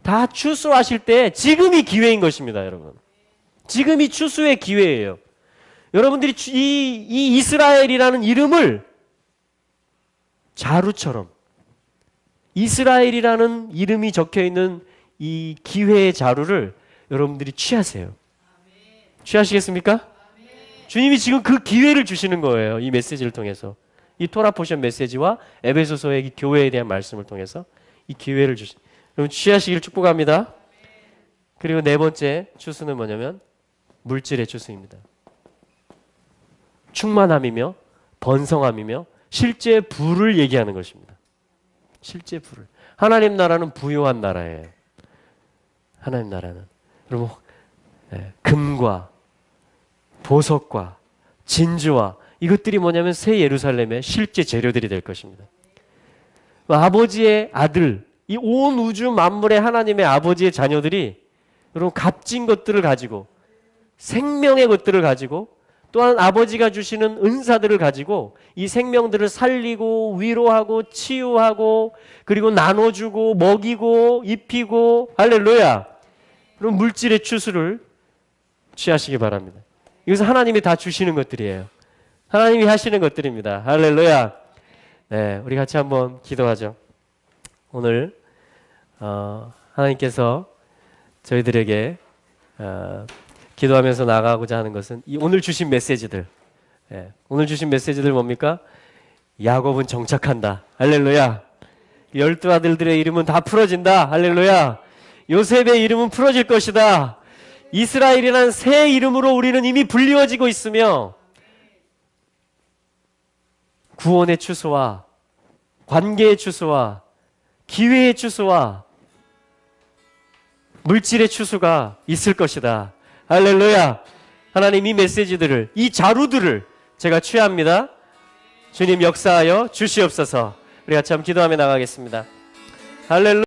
다 추수하실 때 지금이 기회인 것입니다, 여러분. 지금이 추수의 기회예요. 여러분들이 이 이스라엘이라는 이름을 자루처럼 이스라엘이라는 이름이 적혀있는 이 기회의 자루를 여러분들이 취하세요. 취하시겠습니까? 주님이 지금 그 기회를 주시는 거예요. 이 메시지를 통해서. 이 토라 포션 메시지와 에베소서의 교회에 대한 말씀을 통해서 이 기회를 여러분 취하시기를 축복합니다. 그리고 네 번째 추수는 뭐냐면 물질의 추수입니다. 충만함이며 번성함이며 실제 부를 얘기하는 것입니다. 실제 부를. 하나님 나라는 부유한 나라예요. 하나님 나라는. 여러분, 금과 보석과 진주와 이것들이 뭐냐면 새 예루살렘의 실제 재료들이 될 것입니다. 아버지의 아들, 이 온 우주 만물의 하나님의 아버지의 자녀들이 여러분 값진 것들을 가지고 생명의 것들을 가지고 또한 아버지가 주시는 은사들을 가지고 이 생명들을 살리고 위로하고 치유하고 그리고 나눠주고 먹이고 입히고 할렐루야. 그럼 물질의 추수를 취하시기 바랍니다. 이것은 하나님이 다 주시는 것들이에요. 하나님이 하시는 것들입니다. 할렐루야. 네, 우리 같이 한번 기도하죠. 오늘 하나님께서 저희들에게 기도하면서 나가고자 하는 것은 오늘 주신 메시지들, 오늘 주신 메시지들 뭡니까? 야곱은 정착한다. 할렐루야. 12 아들들의 이름은 다 풀어진다. 할렐루야. 요셉의 이름은 풀어질 것이다. 이스라엘이라는 새 이름으로 우리는 이미 불리워지고 있으며 구원의 추수와 관계의 추수와 기회의 추수와 물질의 추수가 있을 것이다. 할렐루야. 하나님 이 메시지들을, 이 자루들을 제가 취합니다. 주님 역사하여 주시옵소서. 우리 같이 한번 기도하며 나가겠습니다. 할렐루야.